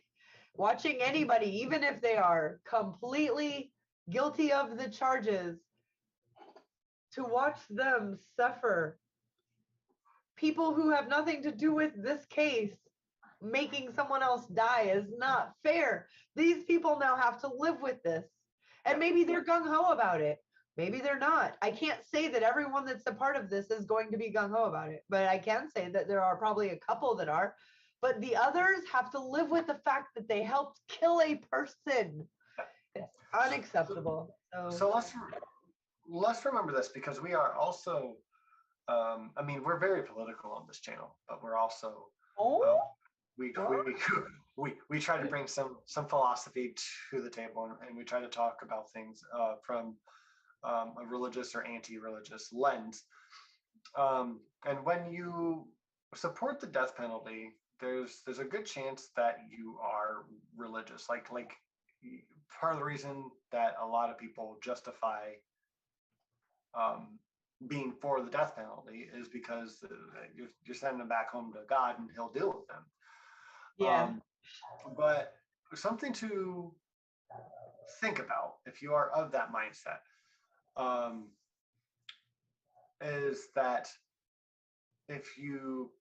Watching anybody, even if they are completely guilty of the charges, to watch them suffer. People who have nothing to do with this case making someone else die is not fair. These people now have to live with this. And maybe they're gung-ho about it. Maybe they're not. I can't say that everyone that's a part of this is going to be gung-ho about it, but I can say that there are probably a couple that are. But the others have to live with the fact that they helped kill a person. It's unacceptable. So let's remember this, because we are also, I mean, we're very political on this channel, but we're also, we try to bring some philosophy to the table, and we try to talk about things from a religious or anti-religious lens. And when you support the death penalty, there's a good chance that you are religious. Like part of the reason that a lot of people justify being for the death penalty is because you're sending them back home to God and he'll deal with them. Yeah. But something to think about if you are of that mindset is that if you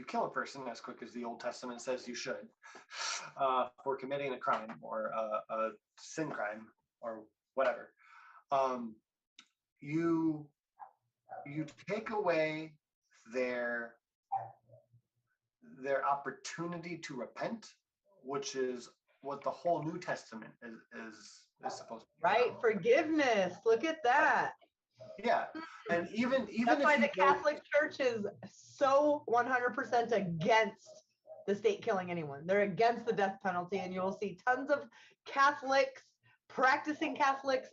kill a person as quick as the Old Testament says you should, for committing a crime or a sin crime or whatever, you take away their opportunity to repent, which is what the whole New Testament is supposed to be. Right, forgiveness. Look at that. Yeah, and even that's why the Catholic Church is so 100% against the state killing anyone. They're against the death penalty, and you'll see tons of Catholics, practicing Catholics,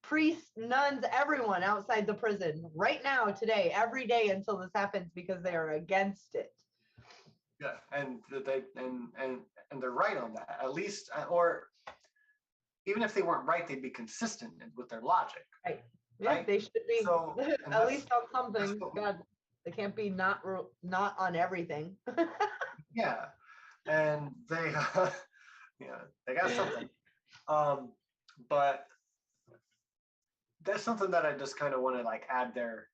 priests, nuns, everyone outside the prison right now, today, every day until this happens, because they are against it. Yeah, and they're right on that, at least, or even if they weren't right, they'd be consistent with their logic. Right. Yeah, right? They should be, so, at least on something. God, they can't be not on everything. Yeah, and they they got something. But that's something that I just kind of want to like add there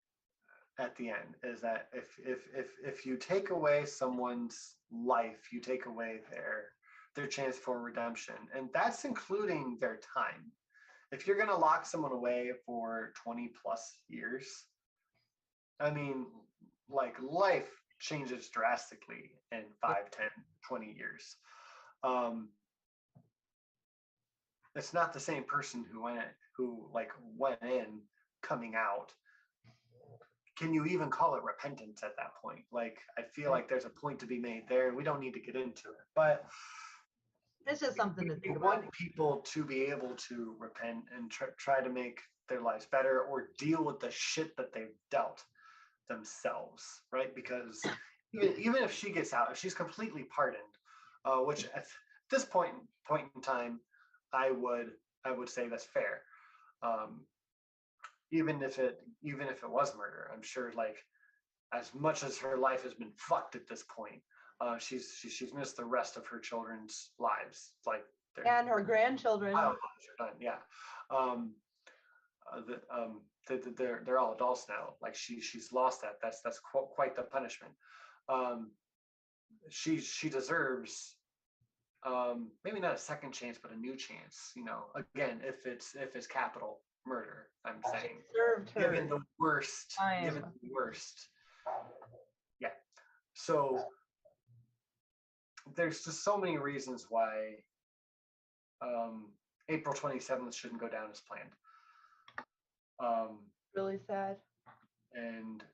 at the end, is that if you take away someone's life, you take away their chance for redemption, and that's including their time. If you're going to lock someone away for 20 plus years, I mean, like, life changes drastically in 5, 10, 20 years. It's not the same person who went in coming out. Can you even call it repentance at that point? Like, I feel like there's a point to be made there. We don't need to get into it, but it's just something to think about. We want people to be able to repent and try to make their lives better, or deal with the shit that they've dealt themselves, right? Because even if she gets out, if she's completely pardoned, which at this point in time, I would say that's fair. Even if it was murder, I'm sure, like, as much as her life has been fucked at this point, she's missed the rest of her children's lives, like, and her grandchildren. Yeah. They're all adults now. Like, she's lost that. That's quite the punishment. She deserves maybe not a second chance, but a new chance. Again, if it's capital murder, I'm saying, given the worst. Yeah. So there's just so many reasons why April 27th shouldn't go down as planned. Really sad. And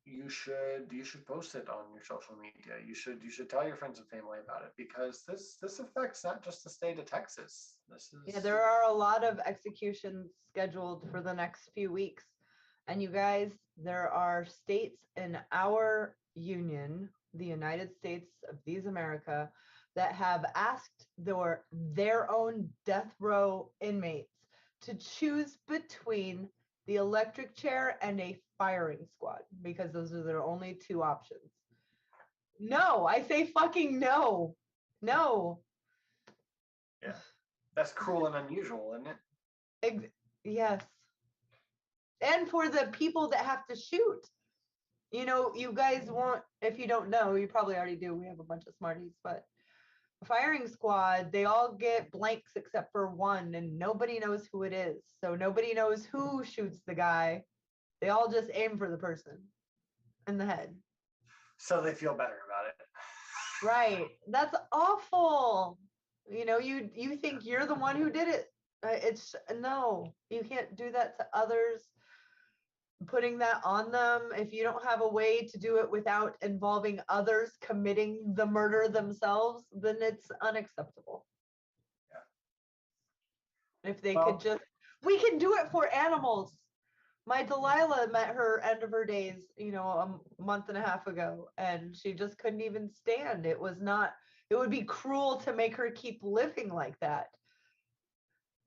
you should post it on your social media. You should tell your friends and family about it, because this affects not just the state of Texas. There are a lot of executions scheduled for the next few weeks, and you guys, there are states in our union, the United States of these America, that have asked their own death row inmates to choose between the electric chair and a firing squad, because those are their only two options. No, I say fucking no. No. Yeah. That's cruel and unusual, isn't it? Yes. And for the people that have to shoot. You guys want, if you don't know, you probably already do. We have a bunch of smarties, but firing squad, they all get blanks except for one, and nobody knows who it is. So nobody knows who shoots the guy. They all just aim for the person in the head. So they feel better about it. Right. That's awful. You know, you think you're the one who did it. It's no, you can't do that to others. Putting that on them, if you don't have a way to do it without involving others committing the murder themselves, then it's unacceptable. Yeah. If they could just, we can do it for animals. My Delilah met her end of her days, you know, a month and a half ago, and she just couldn't even stand. It would be cruel to make her keep living like that.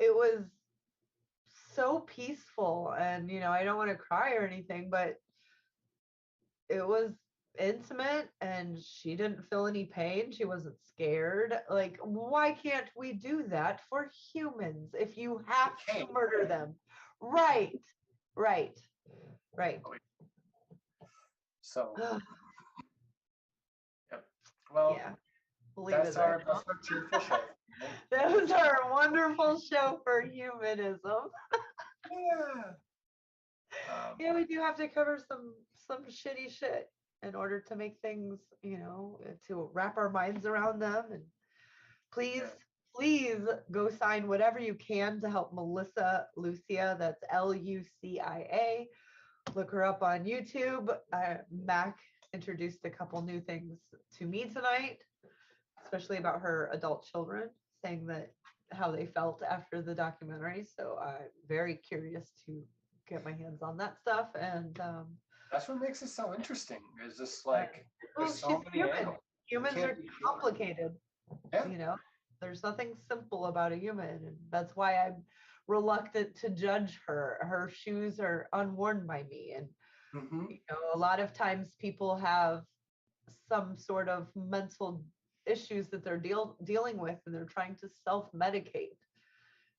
It was so peaceful, and you know, I don't want to cry or anything, but it was intimate and she didn't feel any pain. She wasn't scared. Like, why can't we do that for humans if you have to murder them? Right. So, yep. Well, yeah. That's our cheerful show. That was our wonderful show for humanism. Yeah, we do have to cover some shitty shit in order to make things, you know, to wrap our minds around them. And please go sign whatever you can to help Melissa Lucia. That's Lucia. Look her up on YouTube. Mac introduced a couple new things to me tonight, especially about her adult children, saying that how they felt after the documentary. So I'm very curious to get my hands on that stuff. And that's what makes it so interesting. Is just like there's so many angles. Humans are complicated. Yeah. You know, there's nothing simple about a human, and that's why I'm reluctant to judge her. Her shoes are unworn by me, and you know, a lot of times people have some sort of mental issues that they're dealing with, and they're trying to self-medicate.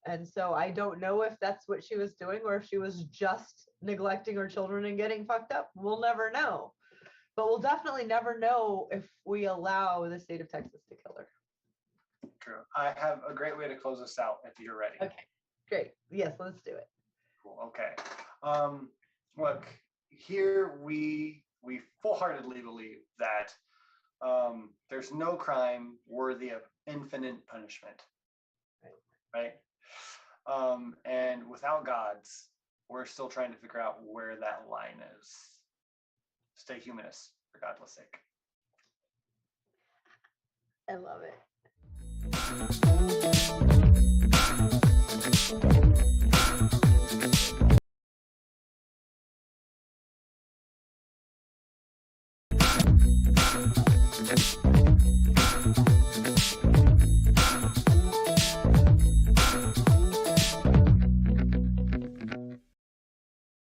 And so I don't know if that's what she was doing or if she was just neglecting her children and getting fucked up. We'll never know. But we'll definitely never know if we allow the state of Texas to kill her. True. I have a great way to close this out if you're ready. Okay, great. Yes, let's do it. Cool. Okay. Look, here we full-heartedly believe that there's no crime worthy of infinite punishment. Right? And without God's, we're still trying to figure out where that line is. Stay humanist, for God's sake. I love it.